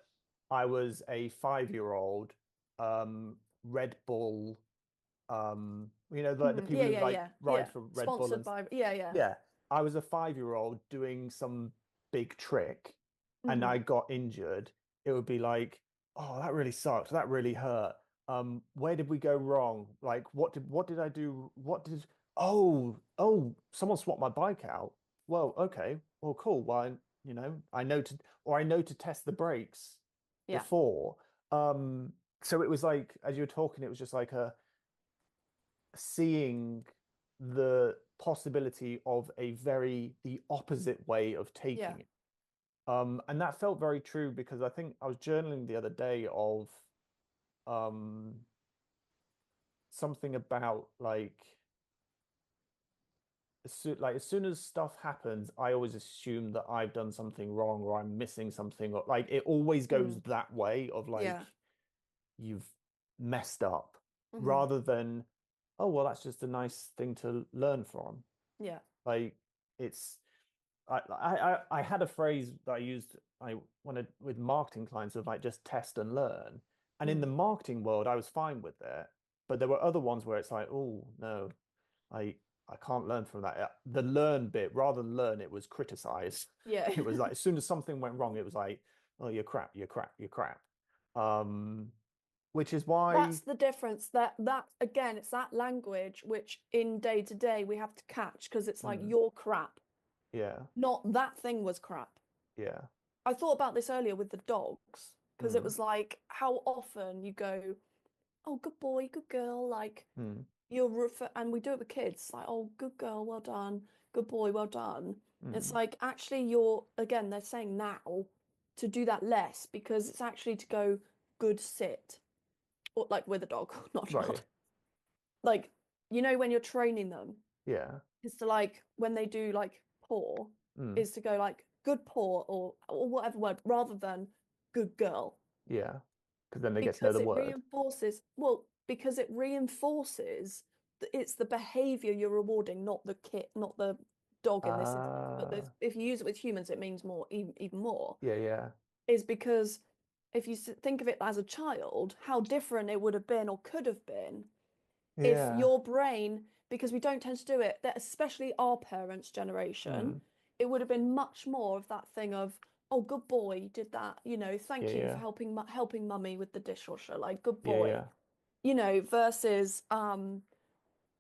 I was a 5-year-old, Red Bull, like the people Yeah, who yeah, like yeah, ride yeah. for Red Bull Sponsored and by, yeah, yeah. yeah, I was a 5-year-old doing some big trick and Hmm. I got injured. It would be like, oh, that really sucked. That really hurt. Where did we go wrong? Like, what did I do? Someone swapped my bike out. Well, okay. Well, cool. Well, I know to test the brakes Yeah, before. So it was like, as you were talking, it was just like a seeing the possibility of the opposite way of yeah. taking it. And that felt very true because I think I was journaling the other day of um, something about as soon as stuff happens, I always assume that I've done something wrong or I'm missing something, or like it always goes Mm. that way of like Yeah. you've messed up Hmm. rather than, oh, well, that's just a nice thing to learn from. Yeah. Like it's I had a phrase that I used I wanted with marketing clients of like just test and learn. And in the Mm. marketing world, I was fine with it. But there were other ones where it's like, oh no, I I can't learn from that. The learn bit, rather than learn, it was criticize. Yeah. It was like as soon as something went wrong, it was like, oh, you're crap, you're crap, you're crap. Um, which is why, That's the difference. That again, it's that language which in day to day we have to catch because it's like mm, you're crap, yeah, not that thing was crap. yeah, I thought about this earlier with the dogs because it mm, was like how often you go, oh, good boy, good girl, like mm, you're refer and we do it with kids, like, oh, good girl, well done, good boy, well done. It's mm, like actually you're again, they're saying now to do that less because it's actually to go good sit or like with a dog, not a right, child. Like, when you're training them, yeah, is to like when they do like paw, mm, is to go like good paw or whatever word rather than good girl yeah, because then they get to know because the it word. reinforces because it reinforces it's the behavior you're rewarding, not the kit, not the dog in this instance. But Ah, if you use it with humans, it means more, even more. yeah, yeah, Is because if you think of it as a child, how different it would have been or could have been if yeah, your brain, because we don't tend to do it, that especially our parents' generation, mm, it would have been much more of that thing of, oh, good boy, you did that, yeah, thank you for yeah, helping mummy with the dishwasher, like good yeah, boy, yeah, versus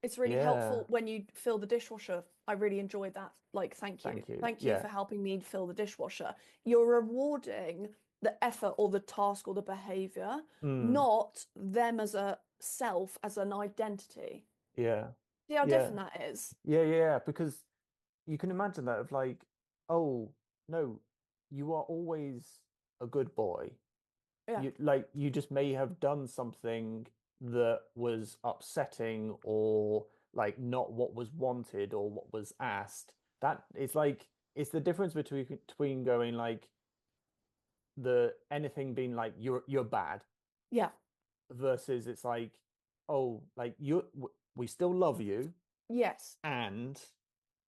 it's really yeah. helpful when you fill the dishwasher. I really enjoyed that. Like, thank you. Thank you. Thank you Yeah. for helping me fill the dishwasher. You're rewarding the effort or the task or the behavior, Mm, not them as a self, as an identity. yeah. See how Yeah. different that is? Yeah. Yeah. Because you can imagine that of like, oh no, you are always a good boy. Yeah. You just may have done something that was upsetting or like not what was wanted or what was asked. That it's like it's the difference between going like the anything being like you're bad Yeah. versus it's like, oh, like we still love you Yes. and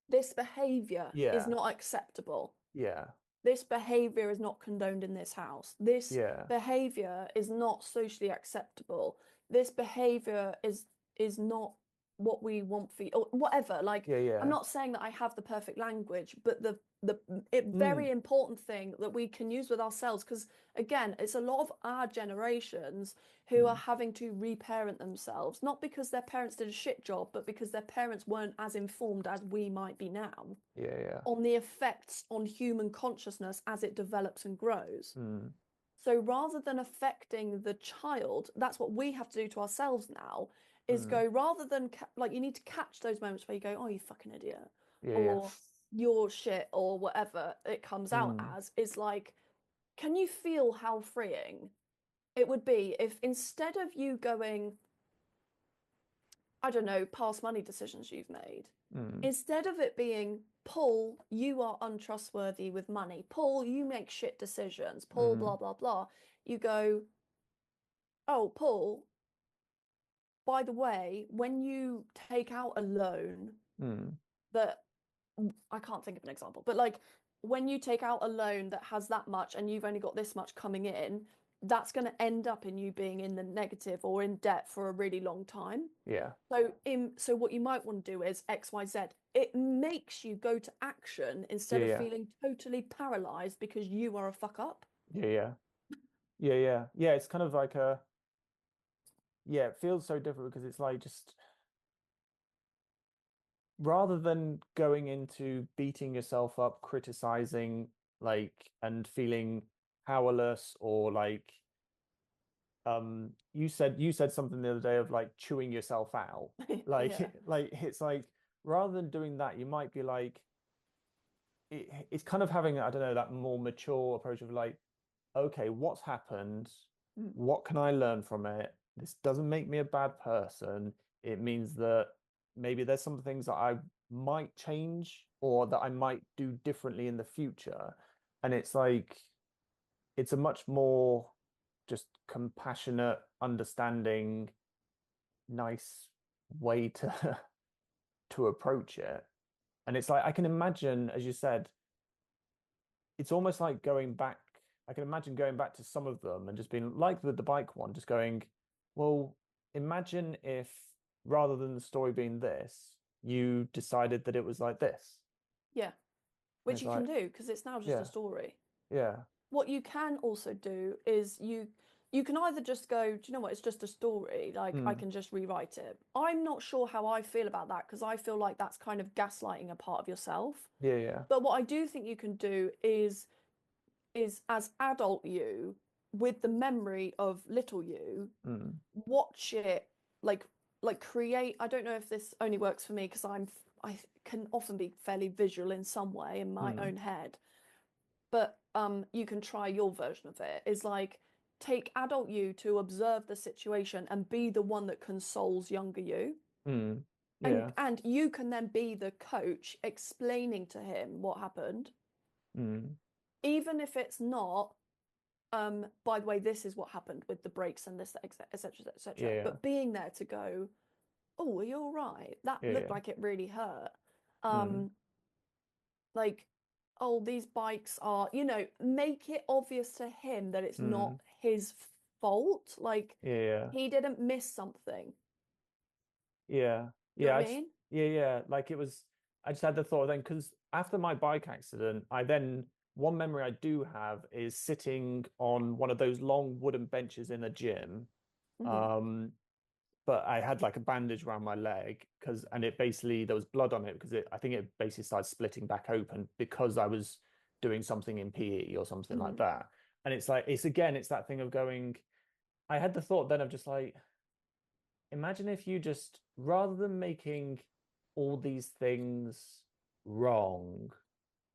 This behavior is yeah, not acceptable. yeah, This behavior is not condoned in this house. This yeah, behavior is not socially acceptable. This behavior is not what we want for you, or whatever. Like, Yeah, I'm yeah. not saying that I have the perfect language, but the Mm, very important thing that we can use with ourselves, because again, it's a lot of our generations who are mm, having to reparent themselves, not because their parents did a shit job, but because their parents weren't as informed as we might be now yeah, yeah. on the effects on human consciousness as it develops and grows. Mm, So rather than affecting the child, that's what we have to do to ourselves now, is mm, go rather than like you need to catch those moments where you go, oh, you fucking idiot, yeah, yeah. or you're shit, or whatever it comes out Mm, as, is like, can you feel how freeing it would be if instead of you going, I don't know, past money decisions you've made, mm, instead of it being, Paul, you are untrustworthy with money, Paul, you make shit decisions, Paul, mm, blah, blah, blah, you go, oh, Paul, by the way, when you take out a loan mm, that, I can't think of an example, but like when you take out a loan that has that much and you've only got this much coming in, that's going to end up in you being in the negative or in debt for a really long time. yeah, So what you might want to do is XYZ. It makes you go to action yeah, instead of yeah, feeling totally paralyzed because you are a fuck up. yeah, yeah, yeah, yeah. Yeah, it's kind of like a, yeah, it feels so different because it's like just rather than going into beating yourself up, criticizing, like, and feeling powerless or like, you said something the other day of like chewing yourself out. Yeah. Like, like it's like rather than doing that, you might be like, it's kind of having, I don't know, that more mature approach of like, okay, what's happened? Mm. What can I learn from it? This doesn't make me a bad person. It means that maybe there's some things that I might change or that I might do differently in the future. And it's like, it's a much more just compassionate, understanding, nice way to to approach it. And it's like I can imagine, as you said, it's almost like going back. I can imagine going back to some of them and just being like the bike one, just going, well, imagine if rather than the story being this, you decided that it was like this. Yeah. And Which it's you can like, do because it's now just a yeah, story. yeah, What you can also do is you can either just go, do you know what, it's just a story, like I mm, can just rewrite it. I'm not sure how I feel about that because I feel like that's kind of gaslighting a part of yourself. yeah, yeah, But what I do think you can do is as adult you, with the memory of little you, mm, watch it, like create. I don't know if this only works for me because I can often be fairly visual in some way in my mm, own head, but you can try your version of it, is like take adult you to observe the situation and be the one that consoles younger you, mm, and yeah, you can then be the coach explaining to him what happened, mm, even if it's not, by the way, this is what happened with the brakes and this, etc., yeah, etc., yeah, but being there to go, oh, are you all right, that yeah, looked yeah, like it really hurt, mm, um like, oh, these bikes are, make it obvious to him that it's not mm, his fault. Like, yeah, yeah. he didn't miss something. Yeah, Do you know yeah, what I mean? yeah, yeah. Like it was, I just had the thought then because after my bike accident, I then one memory I do have is sitting on one of those long wooden benches in a gym. Hmm. Um, but I had like a bandage around my leg because, and it basically there was blood on it because I think it basically started splitting back open because I was doing something in PE or something like Hmm. that. And it's like it's again, it's that thing of going. I had the thought then of just like imagine if you just rather than making all these things wrong,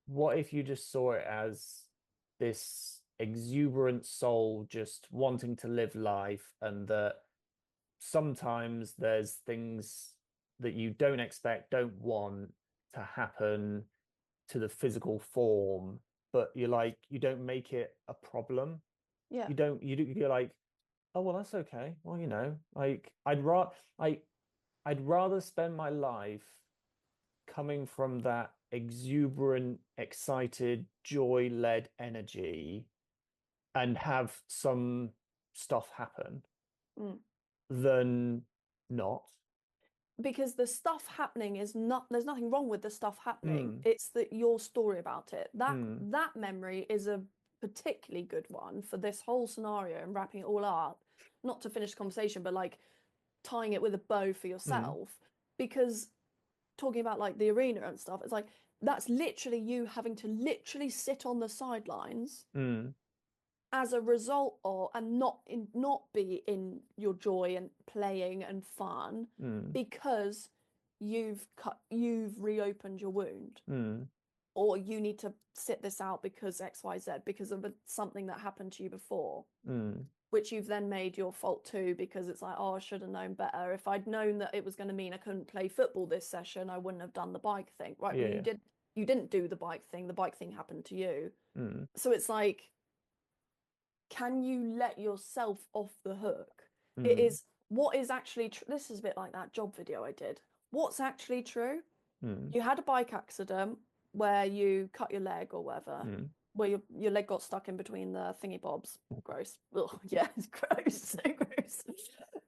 what if you just saw it as this exuberant soul just wanting to live life and that sometimes there's things that you don't expect, don't want to happen to the physical form, but you're like you don't make it a problem. Yeah. You're like, oh well that's okay. Well, like I'd rather spend my life coming from that exuberant, excited, joy-led energy and have some stuff happen Mm. than not. because the stuff happening is not, there's nothing wrong with the stuff happening. Mm, It's that your story about it. That mm, that memory is a particularly good one for this whole scenario and wrapping it all up. Not to finish the conversation, but like tying it with a bow for mm, yourself. Because talking about like the arena and stuff, it's like that's literally you having to literally sit on the sidelines mm, as a result of, and not be in your joy and playing and fun, mm, because you've reopened your wound, mm, or you need to sit this out because XYZ, because of something that happened to you before, mm. which you've then made your fault too, because it's like, oh, I should have known better. If I'd known that it was going to mean I couldn't play football this session, I wouldn't have done the bike thing. Right, well, Yeah. you didn't do the bike thing. The bike thing happened to you. Mm, So it's like, can you let yourself off the hook? It mm, is what is actually true. This is a bit like that job video I did. What's actually true? mm, You had a bike accident where you cut your leg or whatever, mm. where your leg got stuck in between the thingy bobs. Gross. Ugh, yeah, it's gross. So gross.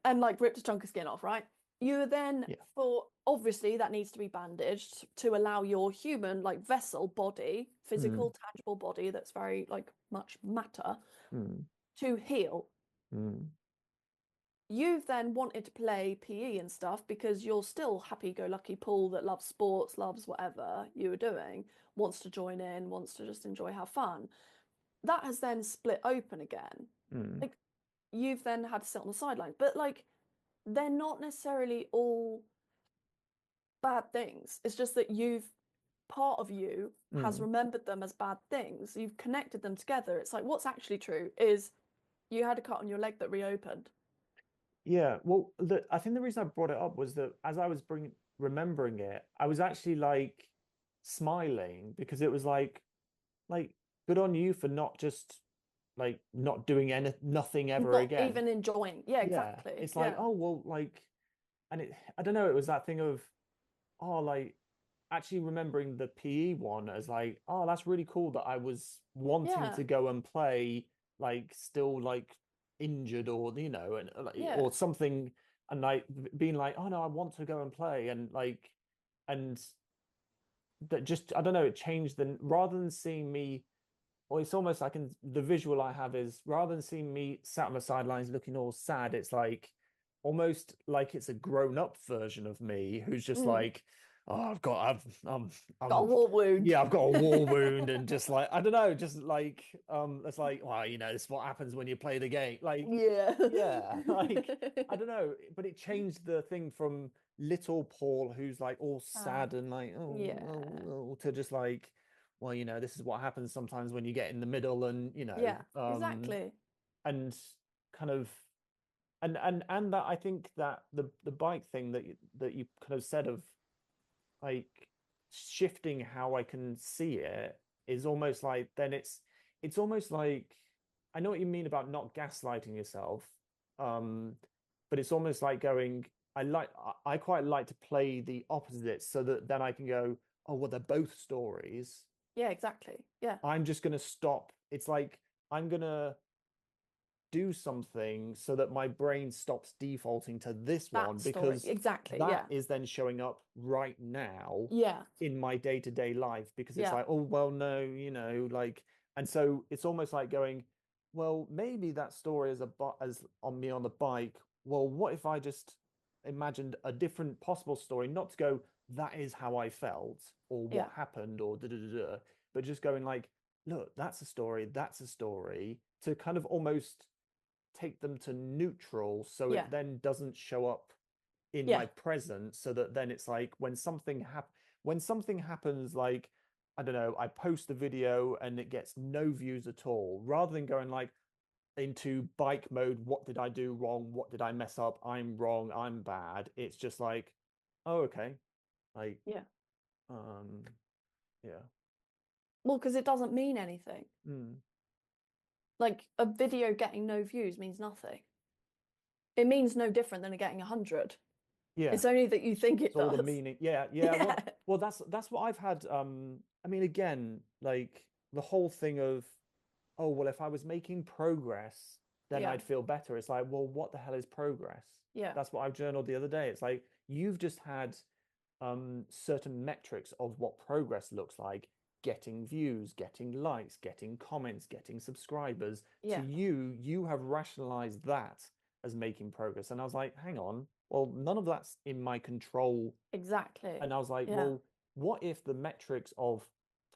And like ripped a chunk of skin off, right? You then Yeah. thought, obviously, that needs to be bandaged to allow your human, like vessel body, Mm, physical, tangible body that's very like much matter, mm, to heal. mm, You've then wanted to play PE and stuff because you're still happy-go-lucky Paul that loves sports, loves whatever you were doing, wants to join in, wants to just enjoy, have fun. That has then split open again. mm, Like you've then had to sit on the sidelines, but like they're not necessarily all bad things. It's just that part of you has mm. remembered them as bad things. You've connected them together. It's like what's actually true is you had a cut on your leg that reopened. Yeah. Well, I think the reason I brought it up was that as I was remembering it, I was actually like smiling because it was like good on you for not just like not doing nothing ever Not again. even enjoying. Yeah, Yeah. exactly. It's like, Yeah. oh well, like, and I don't know, it was that thing of, oh, like actually remembering the PE one as like, oh, that's really cool that I was wanting Yeah. to go and play, like still like injured or and like, Yeah. or something, and like being like, oh no, I want to go and play, and like, and that just, I don't know, it changed the, rather than seeing me, or it's almost like the visual I have is rather than seeing me sat on the sidelines looking all sad, it's like almost like it's a grown-up version of me who's just Mm. like, oh, Got a I'm war wound. yeah, I've got a war wound, and just like, I don't know, just like it's like, well, this is what happens when you play the game. Like, Yeah. yeah, like, I don't know, but it changed the thing from little Paul who's like all Sad. sad and like, oh, oh, Yeah. oh, to just like, well, this is what happens sometimes when you get in the middle, and Yeah, exactly. and kind of, and that I think that the bike thing that you kind of said of like shifting how I can see it is almost like, then it's almost like, I know what you mean about not gaslighting yourself, um, but it's almost like going, I quite like to play the opposite so that then I can go, oh well, they're both stories. Yeah, exactly. Yeah. I'm just going to stop. It's like I'm going to do something so that my brain stops defaulting to this one, That story. because Exactly. that Yeah. is then showing up right now Yeah. in my day-to-day life, because it's Yeah. like, oh well, no, like, and so it's almost like going, well, maybe that story as on me on the bike, well, what if I just imagined a different possible story, not to go, that is how I felt or Yeah. what happened or da da da da, but just going like, look, that's a story, to kind of almost take them to neutral so Yeah. it then doesn't show up in Yeah. my present, so that then it's like when something happens, like, I don't know, I post a video and it gets no views at all, rather than going like into bike mode, what did I do wrong, what did I mess up, I'm wrong, I'm bad, it's just like, oh okay, like, Yeah. um yeah. Well, because it doesn't mean anything. Mm. Like a video getting no views means nothing. It means no different than it getting 100. Yeah, It's only that you think it's it all the does. meaning. Yeah, yeah. Yeah. Well, that's what I've had. I mean, again, like the whole thing of, oh well, if I was making progress, then Yeah. I'd feel better. It's like, well, what the hell is progress? Yeah. That's what I've journaled the other day. It's like you've just had certain metrics of what progress looks like: getting views, getting likes, getting comments, getting subscribers. To Yeah. you, you have rationalized that as making progress. And I was like, hang on, well, none of that's in my control. Exactly. And I was like, Yeah. well, what if the metrics of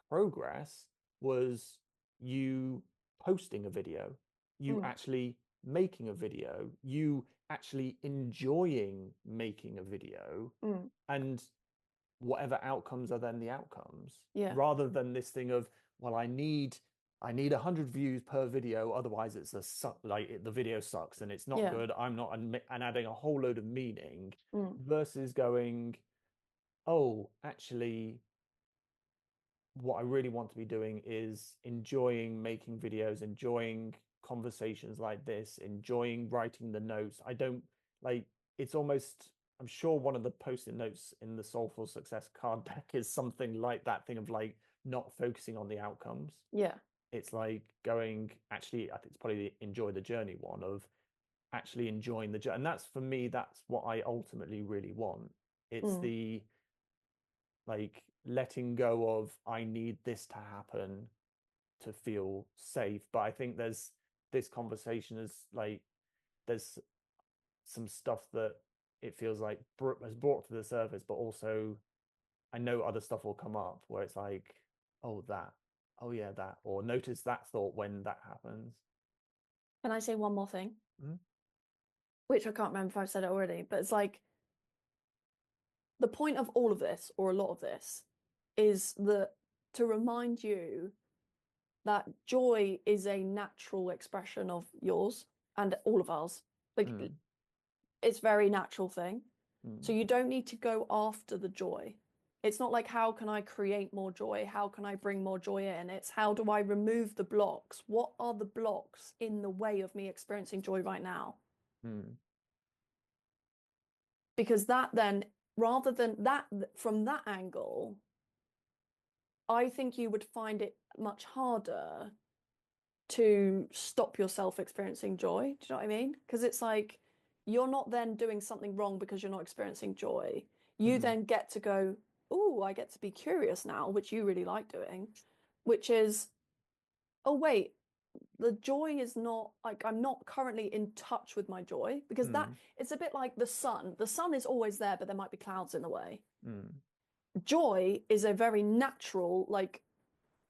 progress was you posting a video, you Mm. actually making a video, you actually enjoying making a video, Mm. and whatever outcomes are then the outcomes, Yeah. rather than this thing of, well, I need 100 views per video, otherwise it's the video sucks and it's not Yeah. good. I'm not, and adding a whole load of meaning, Mm. versus going, oh, actually, what I really want to be doing is enjoying making videos, enjoying conversations like this, enjoying writing the notes. I don't like it's almost, I'm sure one of the post-it notes in the Soulful Success card deck is something like that thing of like not focusing on the outcomes. Yeah. It's like going, actually, I think it's probably the enjoy the journey one of actually enjoying the journey. And that's, for me, that's what I ultimately really want. It's Mm. the like letting go of, I need this to happen to feel safe. But I think there's this conversation is like, there's some stuff that it feels like has brought to the surface, but also I know other stuff will come up where it's like, oh, that, oh yeah, that, or notice that thought when that happens. Can I say one more thing? Mm. Which I can't remember if I've said it already, but it's like the point of all of this, or a lot of this, is that to remind you that joy is a natural expression of yours and all of ours. Like Mm. it's a very natural thing. So Mm. you don't need to go after the joy. It's not like, how can I create more joy? How can I bring more joy in? It's, how do I remove the blocks? What are the blocks in the way of me experiencing joy right now? Mm. Because that then, rather than that, from that angle, I think you would find it much harder to stop yourself experiencing joy. Do you know what I mean? Because it's like you're not then doing something wrong because you're not experiencing joy. You Mm. then get to go, oh, I get to be curious now, which you really like doing, which is, oh, wait, the joy is not like, I'm not currently in touch with my joy, because that, Mm. it's a bit like the sun. The sun is always there, but there might be clouds in the way. Mm. Joy is a very natural, like,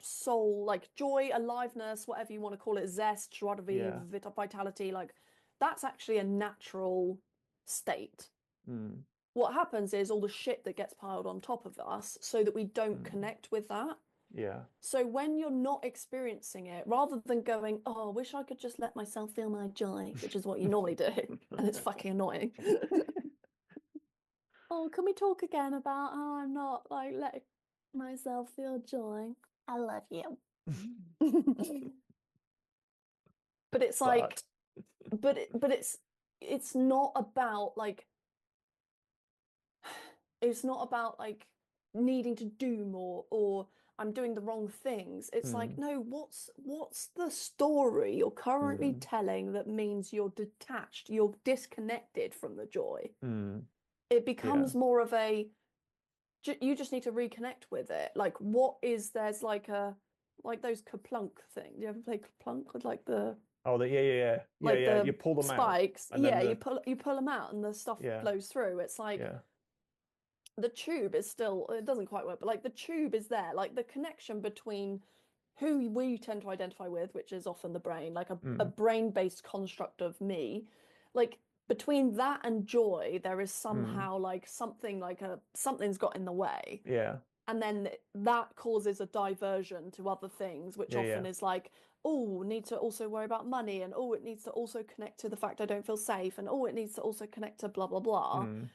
soul, like joy, aliveness, whatever you want to call it, zest, joie de Yeah. vivre, vitality, like that's actually a natural state. Mm. What happens is all the shit that gets piled on top of us so that we don't Mm. connect with that. Yeah. So when you're not experiencing it, rather than going, oh, I wish I could just let myself feel my joy, which is what you normally do, and it's fucking annoying. Oh, can we talk again about how I'm not like letting myself feel joy? I love you. But it's like, But but it's not about like, it's not about like needing to do more, or I'm doing the wrong things. It's like, mm. no, what's the story you're currently Mm. telling that means you're detached, you're disconnected from the joy? Mm. It Yeah. becomes more of a, you just need to reconnect with it. Like, what is, there's like a, like those Kaplunk thing. Do you ever play Kaplunk with Oh, yeah, yeah, yeah, yeah, like yeah. You the pull them out, spikes? and then Yeah, the you pull them out and the stuff yeah, flows through. It's like yeah. the tube is still, it doesn't quite work, but like the tube is there, like the connection between who we tend to identify with, which is often the brain, like a Mm. brain-based construct of me, like between that and joy there is Mm. somehow like something, like a something's got in the way, Yeah, and then that causes a diversion to other things, which yeah, yeah. often is like, oh, need to also worry about money, and oh, it needs to also connect to the fact I don't feel safe, and oh, it needs to also connect to blah blah blah. Mm.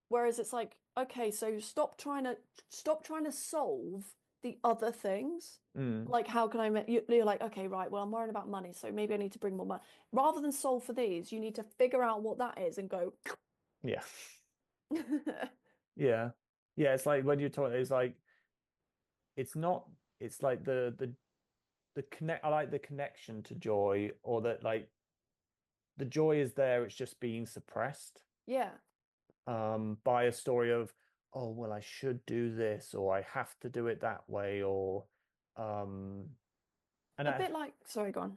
Whereas it's like, okay, so stop trying to solve the other things. Mm. Like, how can I make you're like, okay, right, well, I'm worrying about money, so maybe I need to bring more money. Rather than solve for these, you need to figure out what that is and go, Yeah, yeah, yeah. It's like when you're talking, it's like it's not. It's like the connect. I like the connection to joy, or that like the joy is there. It's just being suppressed. Yeah. By a story of, oh, well, I should do this, or I have to do it that way, or um, and A bit like, sorry, go on.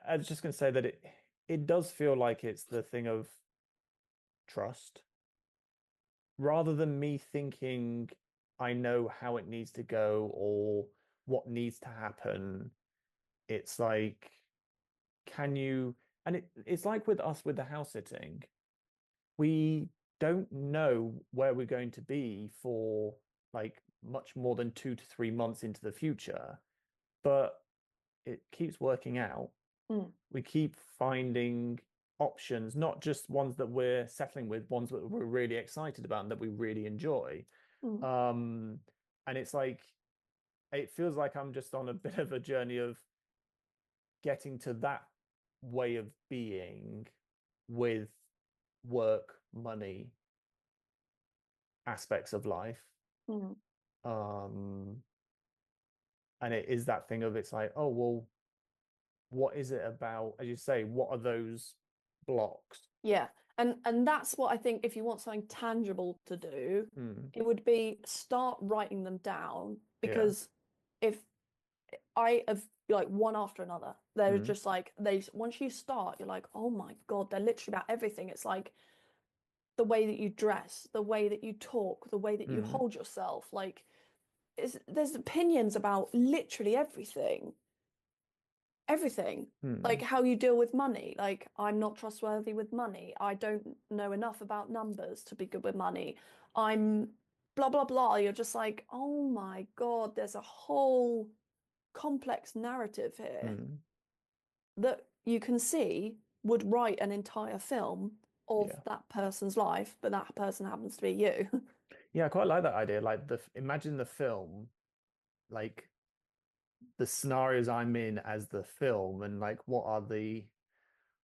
I was just going to say that it does feel like it's the thing of trust rather than me thinking I know how it needs to go or what needs to happen. It's like, can you? And it's like with us with the house sitting, we don't know where we're going to be for like much more than 2 to 3 months into the future, but it keeps working out. Mm, We keep finding options, not just ones that we're settling with, ones that we're really excited about and that we really enjoy. mm. Um, and it's like it feels like I'm just on a bit of a journey of getting to that way of being with work, money, aspects of life. Mm. Um, and it is that thing of it's like, oh, well, what is it about, as you say, what are those blocks? Yeah. And that's what I think if you want something tangible to do, Mm, it would be start writing them down yeah. because if I have like one after another, they're Mm, just like they once you start, you're like, oh my God, they're literally about everything. It's like the way that you dress, the way that you talk, the way that you mm, hold yourself. Like there's opinions about literally everything. Everything. Like mm, how you deal with money. Like, I'm not trustworthy with money. I don't know enough about numbers to be good with money. I'm blah, blah, blah. You're just like, oh my God, there's a whole complex narrative here mm, that you can see would write an entire film of yeah. that person's life, but that person happens to be you. Yeah, I quite like that idea. Like imagine the film, like the scenarios I'm in as the film, and like what are the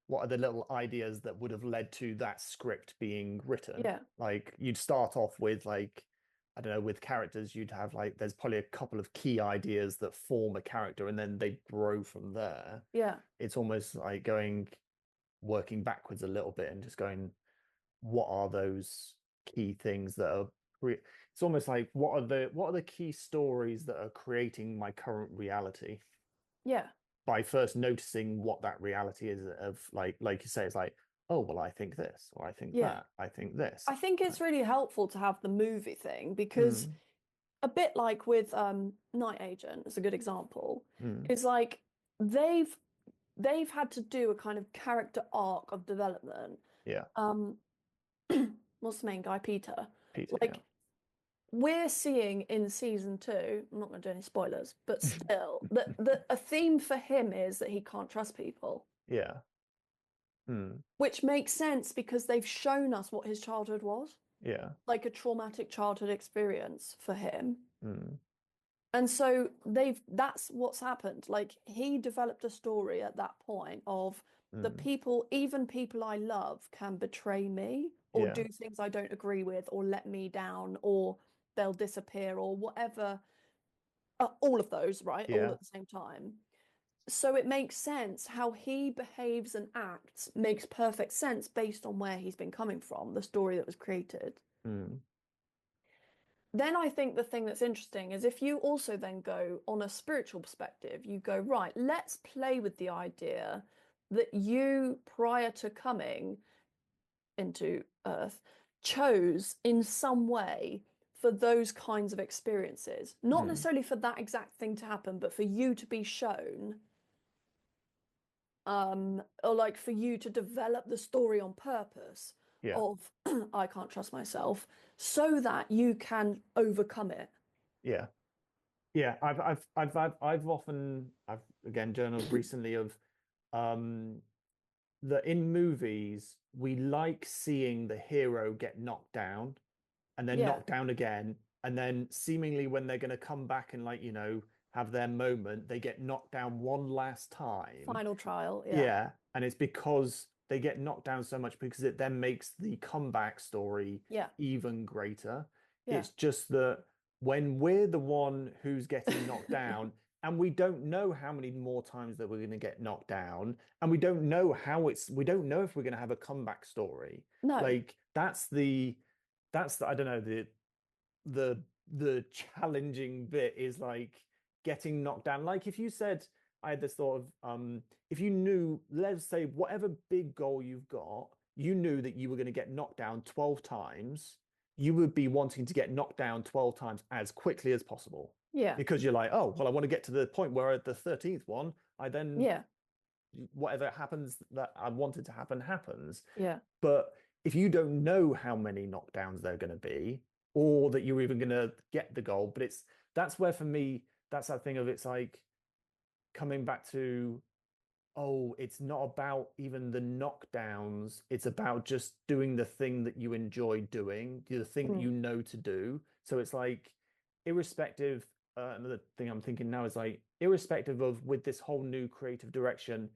little ideas that would have led to that script being written? Yeah, Like you'd start off with like, I don't know, with characters, you'd have like there's probably a couple of key ideas that form a character, and then they grow from there. yeah, It's almost like going working backwards a little bit and just going, what are those key things that are it's almost like what are the key stories that are creating my current reality yeah, by first noticing what that reality is of like you say it's like, oh well, I think this or I think yeah. that, I think this. I think it's really helpful to have the movie thing because Mm, a bit like with Night Agent is a good example. mm, It's like they've they've had to do a kind of character arc of development. yeah, Um, what's the main guy? Peter. Peter, yeah. Like we're seeing in season two, I'm not going to do any spoilers, but still, the a theme for him is that he can't trust people, Yeah. Mm, which makes sense because they've shown us what his childhood was, yeah. like a traumatic childhood experience for him. Mm, And so they've that's what's happened. Like he developed a story at that point of the mm, people, even people I love can betray me or do yeah. things I don't agree with or let me down or they'll disappear or whatever. All of those, right? All Yeah. at the same time. So it makes sense how he behaves and acts makes perfect sense based on where he's been coming from, the story that was created. Mm, Then I think the thing that's interesting is if you also then go on a spiritual perspective, you go, right, let's play with the idea that you, prior to coming into Earth, chose in some way for those kinds of experiences. Not mm, necessarily for that exact thing to happen, but for you to be shown, or like for you to develop the story on purpose yeah. of I can't trust myself, so that you can overcome it. Yeah. Yeah, I've often I've again journaled recently of um that in movies we like seeing the hero get knocked down and then Yeah. knocked down again, and then seemingly when they're going to come back and like, have their moment, they get knocked down one last time. Final trial, yeah. Yeah, and it's because they get knocked down so much because it then makes the comeback story Yeah. even greater. Yeah. It's just that when we're the one who's getting knocked down, and we don't know how many more times that we're going to get knocked down, and we don't know we don't know if we're going to have a comeback story. No. Like that's the I don't know, the challenging bit is like getting knocked down. Like if you said, I had this thought of if you knew, let's say whatever big goal you've got, you knew that you were going to get knocked down 12 times, you would be wanting to get knocked down 12 times as quickly as possible. Yeah. Because you're like, oh, well, I want to get to the point where at the 13th one, I then Yeah. whatever happens that I wanted to happen happens. Yeah. But if you don't know how many knockdowns they're going to be, or that you're even going to get the goal, but that's where for me, that's that thing of it's like coming back to, oh, it's not about even the knockdowns. It's about just doing the thing that you enjoy doing, the thing that Mm. you know to do. So it's like, irrespective, another thing I'm thinking now is like, irrespective of with this whole new creative direction,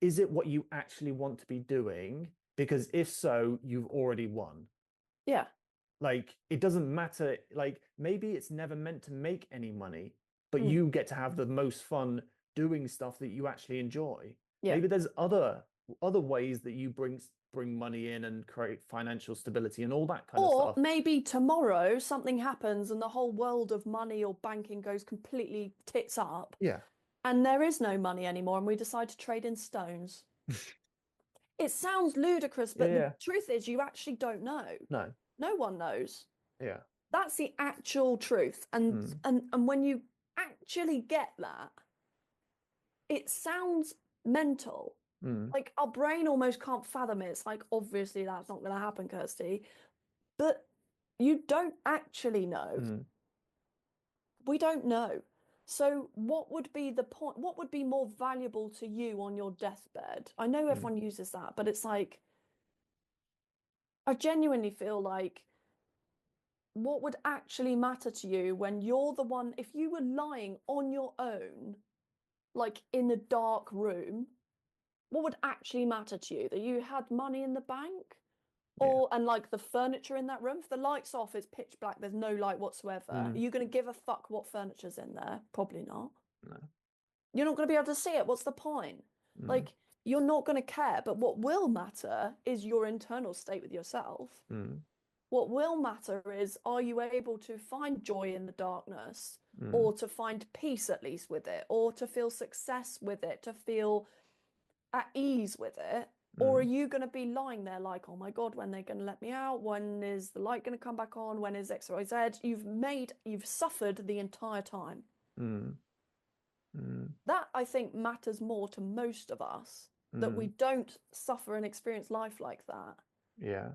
is it what you actually want to be doing? Because if so, you've already won. Yeah. Like, it doesn't matter. Like, maybe it's never meant to make any money, but Mm. you get to have the most fun doing stuff that you actually enjoy. Yeah. Maybe there's other ways that you bring money in and create financial stability and all that kind of Or stuff. maybe tomorrow something happens and the whole world of money or banking goes completely tits up Yeah. and there is no money anymore and we decide to trade in stones. It sounds ludicrous, Yeah, but the yeah. truth is you actually don't know. No. No one knows. Yeah. That's the actual truth. And Mm, and when you actually get that, it sounds mental. mm, Like our brain almost can't fathom it. It's like obviously that's not going to happen, Kirsty. But you don't actually know. mm, We don't know. So what would be the point? What would be more valuable to you on your deathbed? I know mm, everyone uses that, but it's like I genuinely feel like what would actually matter to you when you're the one, if you were lying on your own, like in a dark room, what would actually matter to you? That you had money in the bank? yeah. Or, and like the furniture in that room? If the light's off, it's pitch black, there's no light whatsoever. Are Mm, you going to give a fuck what furniture's in there? Probably not. no. You're not going to be able to see it. What's the point? Mm, Like, you're not going to care. But what will matter is your internal state with yourself. mm, What will matter is, are you able to find joy in the darkness mm, or to find peace at least with it or to feel success with it, to feel at ease with it? Or are mm, you going to be lying there like, oh my God, when they're going to let me out? When is the light going to come back on? When is X, Y, Z? You've suffered the entire time. mm, mm, That I think matters more to most of us, that we mm, don't suffer and experience life like that. yeah.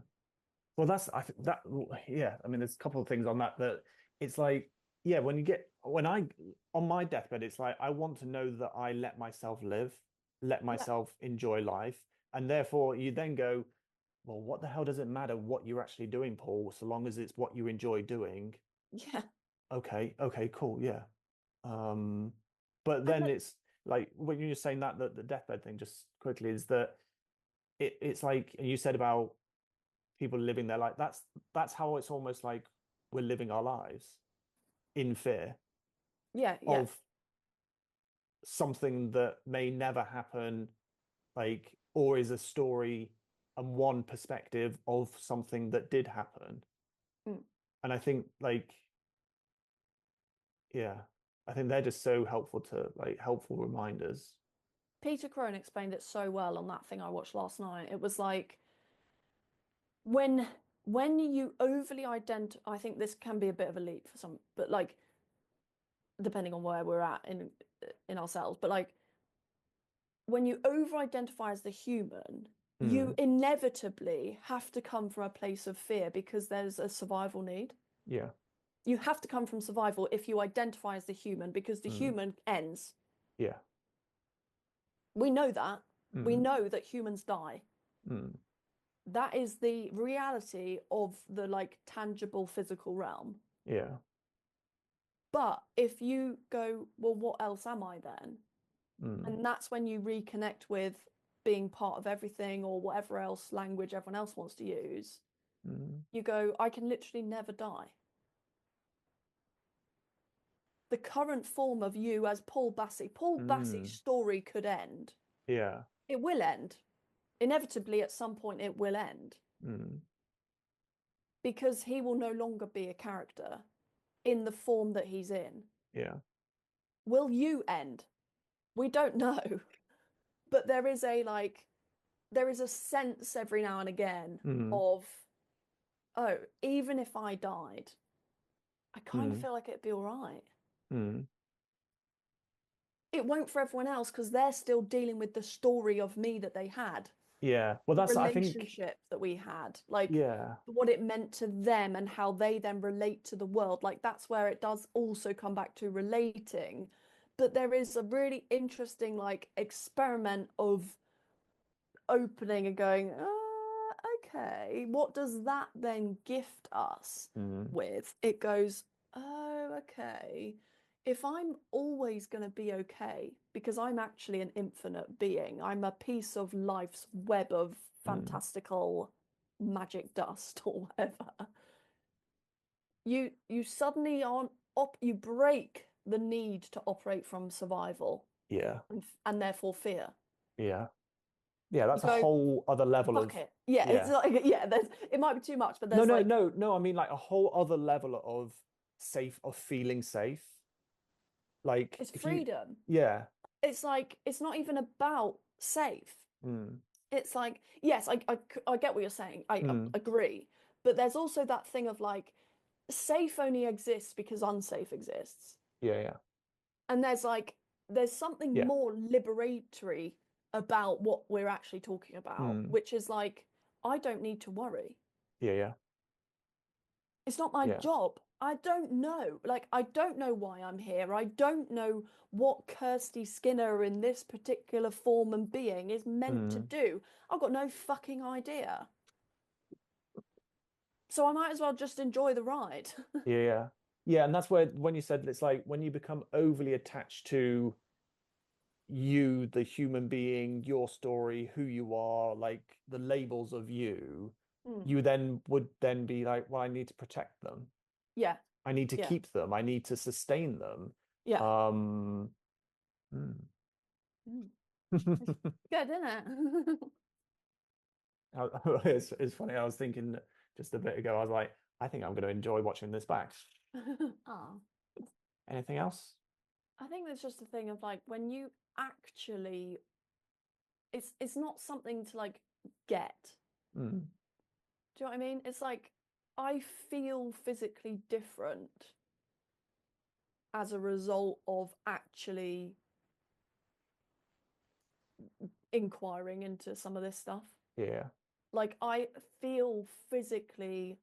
Well, I think that, yeah, I mean, there's a couple of things on that it's like, yeah, when I, on my deathbed, it's like, I want to know that I let myself live, let Yeah. myself enjoy life. And therefore, you then go, well, what the hell does it matter what you're actually doing, Paul, so long as it's what you enjoy doing? Yeah. Okay, okay, cool, yeah. Um, but And then it's like, when you're saying that, the deathbed thing, just quickly, is that it's like, and you said about people living their life. That's how it's almost like we're living our lives in fear yeah, yeah. of something that may never happen, like, or is a story and one perspective of something that did happen. Mm. And I think like, yeah, I think they're just so helpful to like helpful reminders. Peter Crone explained it so well on that thing I watched last night. It was like when when you overly identify, I think this can be a bit of a leap for some, but like depending on where we're at in ourselves, but like when you over-identify as the human, you Mm, inevitably have to come from a place of fear because there's a survival need. yeah. You have to come from survival if you identify as the human because the Mm, human ends. yeah. We know that. We Mm, know that humans die. mm, That is the reality of the like tangible physical realm. yeah. But if you go, well, what else am I then? Mm, And that's when you reconnect with being part of everything or whatever else language everyone else wants to use. mm, You go, I can literally never die. the current form of you as Paul Bassey. Paul Bassey's Mm. story could end. Yeah. It will end. Inevitably, at some point, it will end Mm. because he will no longer be a character in the form that he's in. Yeah. Will you end? We don't know. But there is a sense every now and again Mm. of, oh, even if I died, I kind of Mm. feel like it'd be all right. Mm. It won't for everyone else because they're still dealing with the story of me that they had, Yeah. Well, the that's, I think, relationship that we had, like yeah. what it meant to them and how they then relate to the world. Like that's where it does also come back to relating. But there is a really interesting like experiment of opening and going, okay, what does that then gift us Mm. with? It goes, oh, okay. If I'm always going to be okay, because I'm actually an infinite being, I'm a piece of life's web of Mm. fantastical magic dust or whatever. You suddenly aren't you break the need to operate from survival Yeah. and therefore fear. Yeah. Yeah. You That's a go, whole other level fuck of, it. Yeah, it's yeah. like yeah, there's it might be too much, but No, there's no, like no, no. I mean, like a whole other level of safe, of feeling safe. Like it's if you, freedom. yeah. It's like it's not even about safe. Mm. It's like yes, I get what you're saying. I Mm. agree. But there's also that thing of like safe only exists because unsafe exists. Yeah. Yeah. And there's something Yeah. more liberatory about what we're actually talking about, Mm. which is like I don't need to worry. Yeah. Yeah. It's not my Yeah. job. I don't know. Like, I don't know why I'm here. I don't know what Kirsty Skinner in this particular form and being is meant to Mm. do. I've got no fucking idea. So I might as well just enjoy the ride. Yeah. Yeah. Yeah. And that's where, when you said it's like when you become overly attached to you, the human being, your story, who you are, like the labels of you, Mm. you then would then be like, well, I need to protect them. Yeah, I need to yeah, keep them. I need to sustain them. yeah. Um, hmm. Mm. It's good, isn't it? It's funny. I was thinking just a bit ago, I was like, I think I'm going to enjoy watching this back. Oh, Anything else? I think there's just a thing of like when you actually, it's not something to like get. Mm. Do you know what I mean? It's like I feel physically different as a result of actually inquiring into some of this stuff. Yeah. Like I feel physically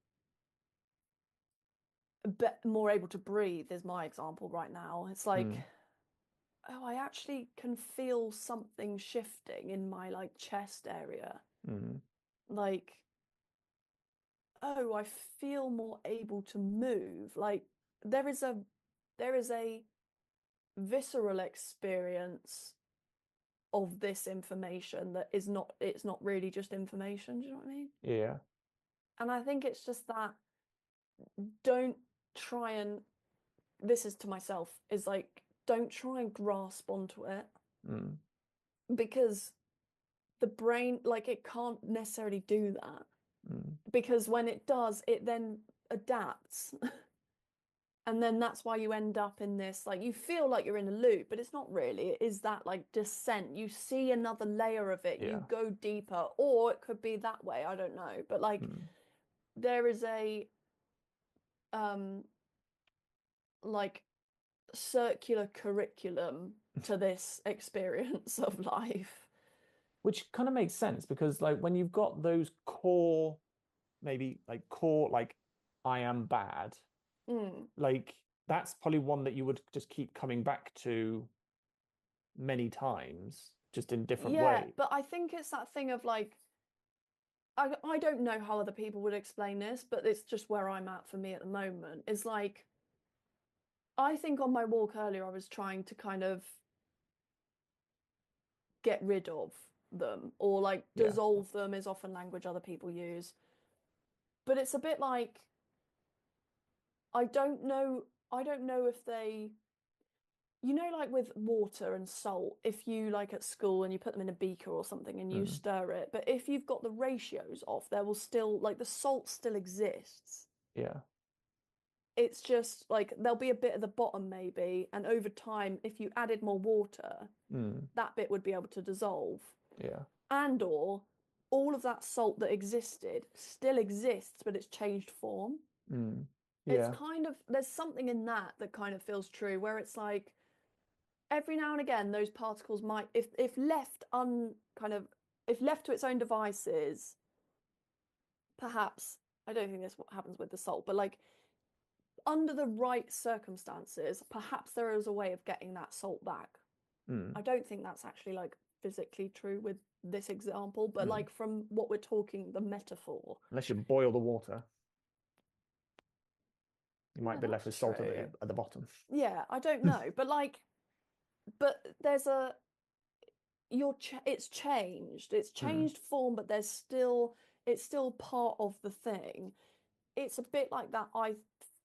a bit more able to breathe is my example right now. It's like, Mm. oh, I actually can feel something shifting in my like chest area. Mm. Like, oh, I feel more able to move. Like there is a there is a visceral experience of this information that is not it's not really just information, do you know what I mean? Yeah. And I think it's just that don't try and this is to myself is like don't try and grasp onto it Mm. because the brain like it can't necessarily do that Mm. because when it does it then adapts and then that's why you end up in this like you feel like you're in a loop but it's not really it is that like descent you see another layer of it you Yeah. go deeper or it could be that way I don't know but like Mm. there is a um like circular curriculum to this experience of life. Which kind of makes sense because like when you've got those core, maybe like core, like I am bad, Mm. like that's probably one that you would just keep coming back to many times, just in different Yeah, ways. but I think it's that thing of like I don't know how other people would explain this, but it's just where I'm at for me at the moment. Is like I think on my walk earlier I was trying to kind of get rid of them or like Yeah. dissolve them is often language other people use. But it's a bit like I don't know if they you know, like with water and salt, if you like at school and you put them in a beaker or something and you Mm. stir it, but if you've got the ratios off, there will still, like, the salt still exists. Yeah. It's just like there'll be a bit at the bottom maybe, and over time, if you added more water, Mm. that bit would be able to dissolve. Yeah. And or all of that salt that existed still exists, but it's changed form. Mm. It's Yeah. kind of, there's something in that that kind of feels true, where it's like every now and again those particles might, if left kind of, if left to its own devices, perhaps, I don't think that's what happens with the salt, but like under the right circumstances, perhaps there is a way of getting that salt back. Mm. I don't think that's actually like physically true with this example, but Mm. like from what we're talking, the metaphor. Unless you boil the water, you might Yeah, be left that's with salt true. at the bottom. Yeah, I don't know, but like, but there's a it's changed. It's Mm. changed form, but there's still, it's still part of the thing. It's a bit like that, I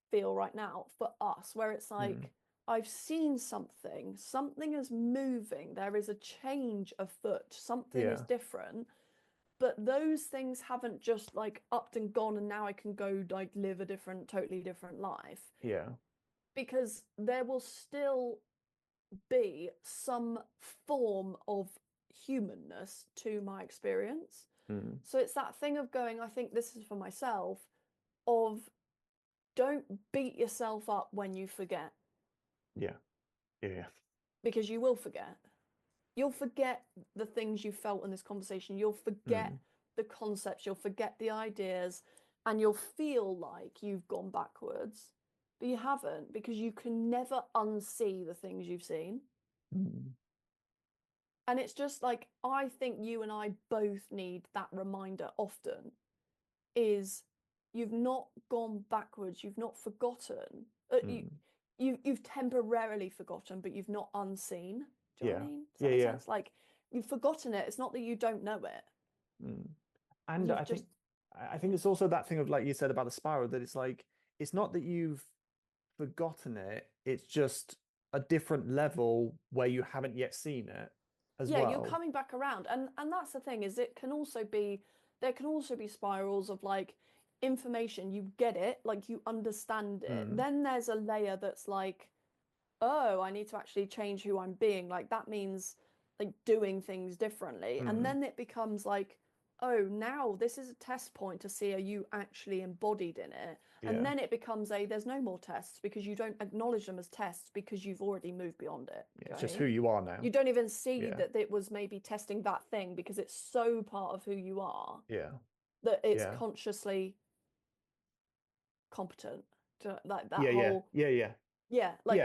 feel right now for us, where it's Mm. like I've seen something, something is moving, there is a change afoot, something is Yeah. different, but those things haven't just like upped and gone and now I can go like live a different, totally different life, Yeah. because there will still be some form of humanness to my experience. Mm. So it's that thing of going, I think this is for myself, of don't beat yourself up when you forget, Yeah. Yeah. because you will forget. You'll forget the things you felt in this conversation. You'll forget Mm. the concepts, you'll forget the ideas, and you'll feel like you've gone backwards. But you haven't, because you can never unsee the things you've seen. Mm. And it's just like, I think you and I both need that reminder often, is you've not gone backwards, you've not forgotten. Mm. You've temporarily forgotten, but you've not unseen. Do you know what I Yeah. mean? Does Yeah. that make Yeah. sense? Like, you've forgotten it. It's not that you don't know it. Mm. And You've just, I think it's also that thing of like you said about the spiral, that it's like it's not that you've forgotten it, it's just a different level where you haven't yet seen it as yeah, you're well. coming back around. And that's the thing, is it can also be, there can also be spirals of like information, you get it, like you understand it. Mm. Then there's a layer that's like, oh, I need to actually change who I'm being. Like that means like doing things differently. And Mm. then it becomes like, oh, now this is a test point to see, are you actually embodied in it? And Yeah. then it becomes a, there's no more tests, because you don't acknowledge them as tests because you've already moved beyond it. Yeah. Do you know It's what I just who mean? you are now. You don't even see Yeah. that it was maybe testing that thing, because it's so part of who you are Yeah. that it's Yeah. consciously competent to like that Yeah. Yeah. whole, Yeah. Yeah. yeah, like,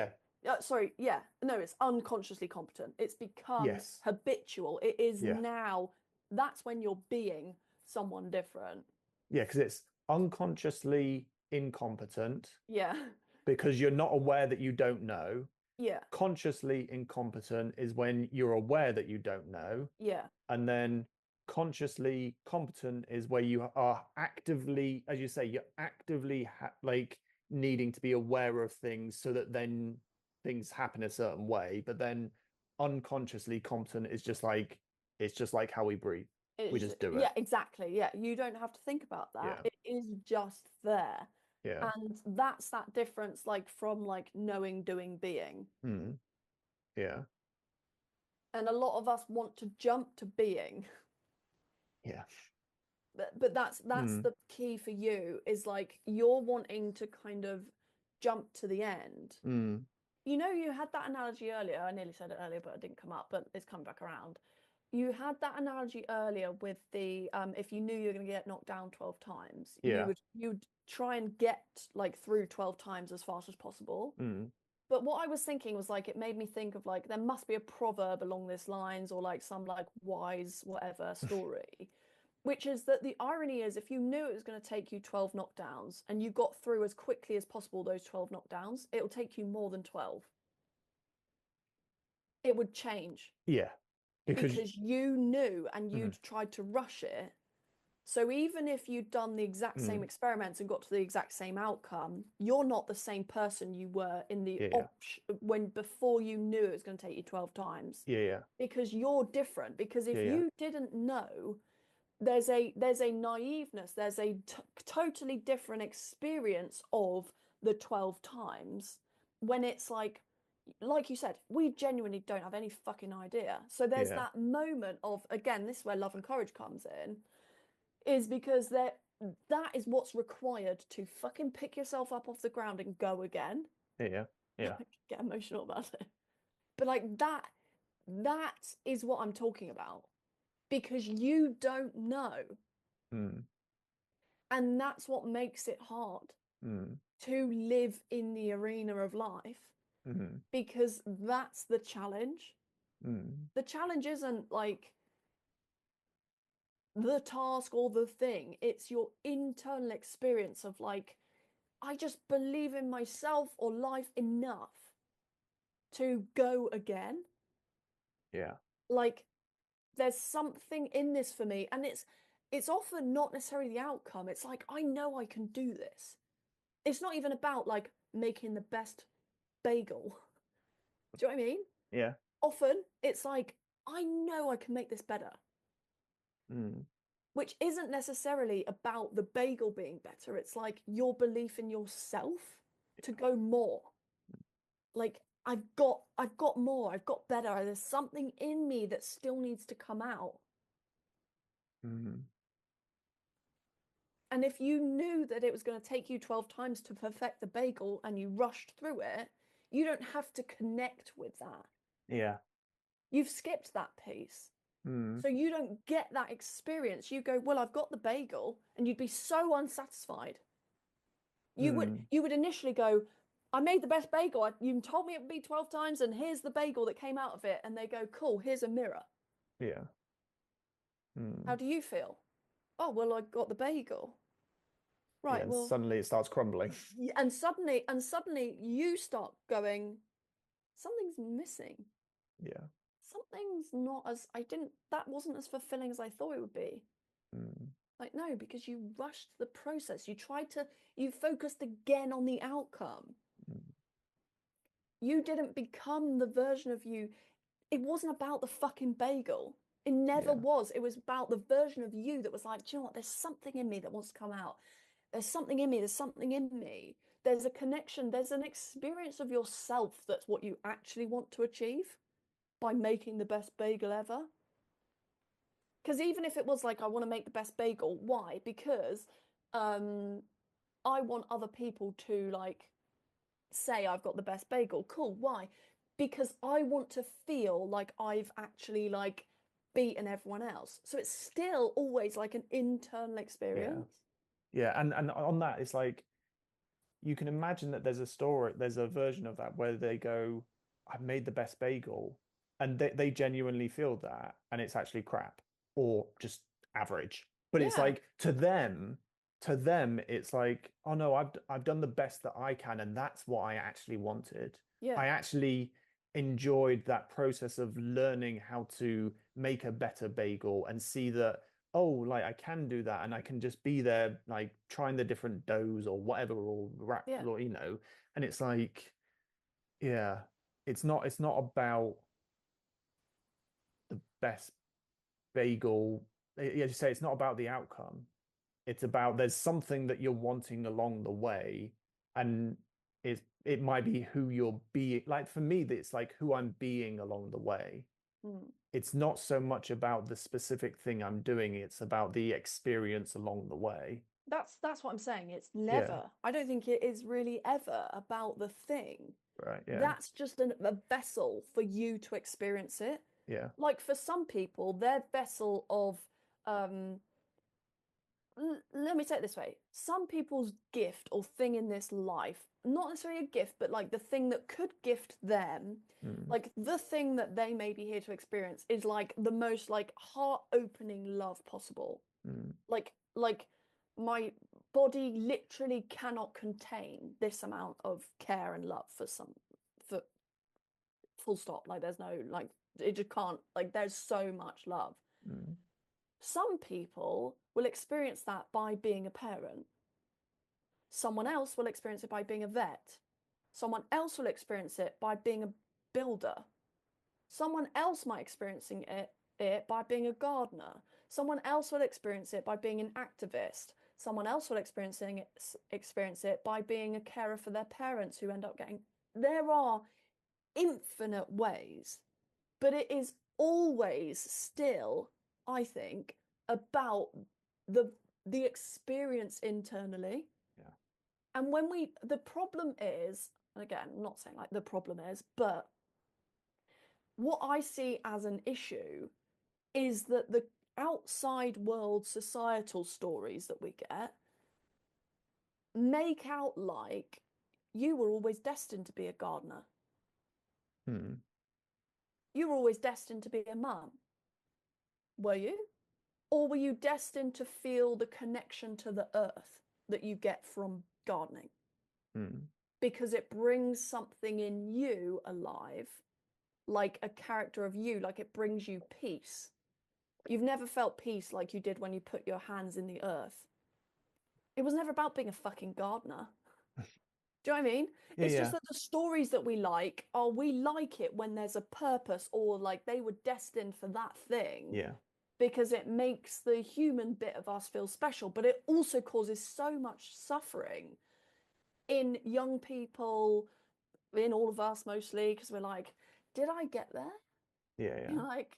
Yeah. sorry, yeah, no, it's unconsciously competent. It's become Yes. habitual. It is Yeah. now, that's when you're being someone different. Yeah. Because it's unconsciously incompetent Yeah, because you're not aware that you don't know. yeah, Consciously incompetent is when you're aware that you don't know. yeah, And then consciously competent is where you are actively, as you say, you're actively like needing to be aware of things so that then things happen a certain way. But then unconsciously competent is just like, it's just like how we breathe. We it's, just do it. yeah, exactly. Yeah, you don't have to think about that. Yeah. It is just there. Yeah. And that's that difference, like from like knowing, doing, being. Mm. Yeah. And a lot of us want to jump to being. Yeah. But that's Mm. the key for you, is like you're wanting to kind of jump to the end. Mm. You know, you had that analogy earlier. I nearly said it earlier, but it didn't come up, but it's come back around. You had that analogy earlier with the if you knew you were going to get knocked down 12 times, Yeah. you'd try and get like through 12 times as fast as possible. Mm. But what I was thinking was like, it made me think of like there must be a proverb along this lines, or like some like wise whatever story, which is that the irony is, if you knew it was going to take you 12 knockdowns and you got through as quickly as possible those 12 knockdowns, it'll take you more than 12. It would change Yeah. Because because you knew and mhm. you'd tried to rush it, So even if you'd done the exact same Mm. experiments and got to the exact same outcome, you're not the same person you were in the Yeah, yeah, when before you knew it was going to take you 12 times, yeah, yeah, because you're different. Because yeah, if yeah, you didn't know, there's a naiveness, there's a totally different experience of the 12 times when it's like you said, we genuinely don't have any fucking idea. So there's yeah, that moment of, again, this is where love and courage comes in, is because that is what's required to fucking pick yourself up off the ground and go again. yeah, yeah, yeah. Get emotional about it. But like that is what I'm talking about, because you don't know. Mm. And that's what makes it hard Mm. to live in the arena of life, Mm. because that's the challenge. Mm. The challenge isn't like the task or the thing, it's your internal experience of like, I just believe in myself or life enough to go again. Yeah. Like, there's something in this for me, and it's often not necessarily the outcome. It's like, I know I can do this. It's not even about like making the best bagel. Do you know what I mean? Yeah. Often it's like, I know I can make this better, Mm. which isn't necessarily about the bagel being better. It's like your belief in yourself to go more. Like, I've got more, I've got better. There's something in me that still needs to come out. Mm. And if you knew that it was going to take you 12 times to perfect the bagel and you rushed through it, you don't have to connect with that. Yeah. You've skipped that piece. Mm. So you don't get that experience. You go, well, I've got the bagel, and you'd be so unsatisfied. Mm. You would initially go, I made the best bagel. You told me it would be 12 times, and here's the bagel that came out of it. And they go, cool, here's a mirror. Yeah. How Mm. do you feel? Oh, well, I got the bagel. Yeah. Right, And well, suddenly it starts crumbling. and suddenly you start going, something's missing. Yeah. Something's not as I didn't that wasn't as fulfilling as I thought it would be. Mm. Like, no, because you rushed the process. You focused again on the outcome. Mm. You didn't become the version of you. It wasn't about the fucking bagel. It never Yeah. was. It was about the version of you that was like, do you know what? There's something in me that wants to come out. There's something in me. There's something in me. There's a connection. There's an experience of yourself that's what you actually want to achieve by making the best bagel ever. Because even if it was like, I want to make the best bagel, why? Because um, I want other people to like say I've got the best bagel. Cool. Why? Because I want to feel like I've actually like beaten everyone else. So it's still always like an internal Yeah. experience. Yeah. And on that, it's like you can imagine that there's a version of that where they go, I've made the best bagel. And they genuinely feel that, and it's actually crap or just average. But it's Yeah. like to them, it's like, oh no, I've done the best that I can, and that's what I actually wanted. Yeah. I actually enjoyed that process of learning how to make a better bagel and see that, oh, like I can do that, and I can just be there like trying the different doughs or whatever, or wrap, Yeah. or and it's like, yeah, it's not about the best bagel. As you say, it's not about the outcome. It's about there's something that you're wanting along the way, and it might be who you're being. Like for me, it's like who I'm being along the way. Mm. It's not so much about the specific thing I'm doing, it's about the experience along the way. That's what I'm saying. It's Yeah, never, I don't think it is really ever about the thing. right. Yeah, That's just a vessel for you to experience it. yeah. Like for some people, their vessel of um let me say it this way. Some people's gift or thing in this life, not necessarily a gift, but like the thing that could gift them, Mm, like the thing that they may be here to experience is like the most like heart-opening love possible. mm, Like my body literally cannot contain this amount of care and love for full stop. Like there's no like it just can't, like there's so much love. mm, Some people will experience that by being a parent. Someone else will experience it by being a vet. Someone else will experience it by being a builder. Someone else might experiencing it by being a gardener. Someone else will experience it by being an activist. Someone else will experience it by being a carer for their parents who end up getting. There are infinite ways, but it is always still, I think, about the experience internally. Yeah. And the problem is, and again, I'm not saying like the problem is, but what I see as an issue is that the outside world societal stories that we get make out like you were always destined to be a gardener. Hmm. You were always destined to be a mum. Were you? Or were you destined to feel the connection to the earth that you get from gardening? Hmm. Because it brings something in you alive, like a character of you, like it brings you peace. You've never felt peace like you did when you put your hands in the earth. It was never about being a fucking gardener. Do you know what I mean? Yeah, It's just yeah, that the stories that we like are we like it when there's a purpose or like they were destined for that thing yeah, because it makes the human bit of us feel special, but it also causes so much suffering in young people, in all of us mostly, because we're like, did I get there? yeah, yeah. You're like,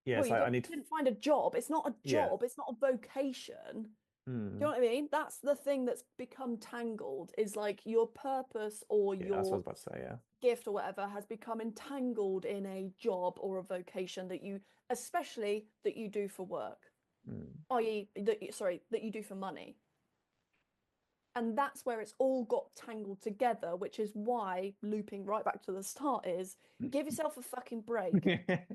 Yeah, well, it's you like I need to, didn't find a job. It's not a yeah. job. It's not a vocation. Do you Hmm. know what I mean? That's the thing that's become tangled is like your purpose or Yeah, that's what I was your about to say, yeah. gift or whatever has become entangled in a job or a vocation that you, especially that you do for work, Hmm. i.e., that you do for money. And that's where it's all got tangled together, which is why looping right back to the start is give yourself a fucking break.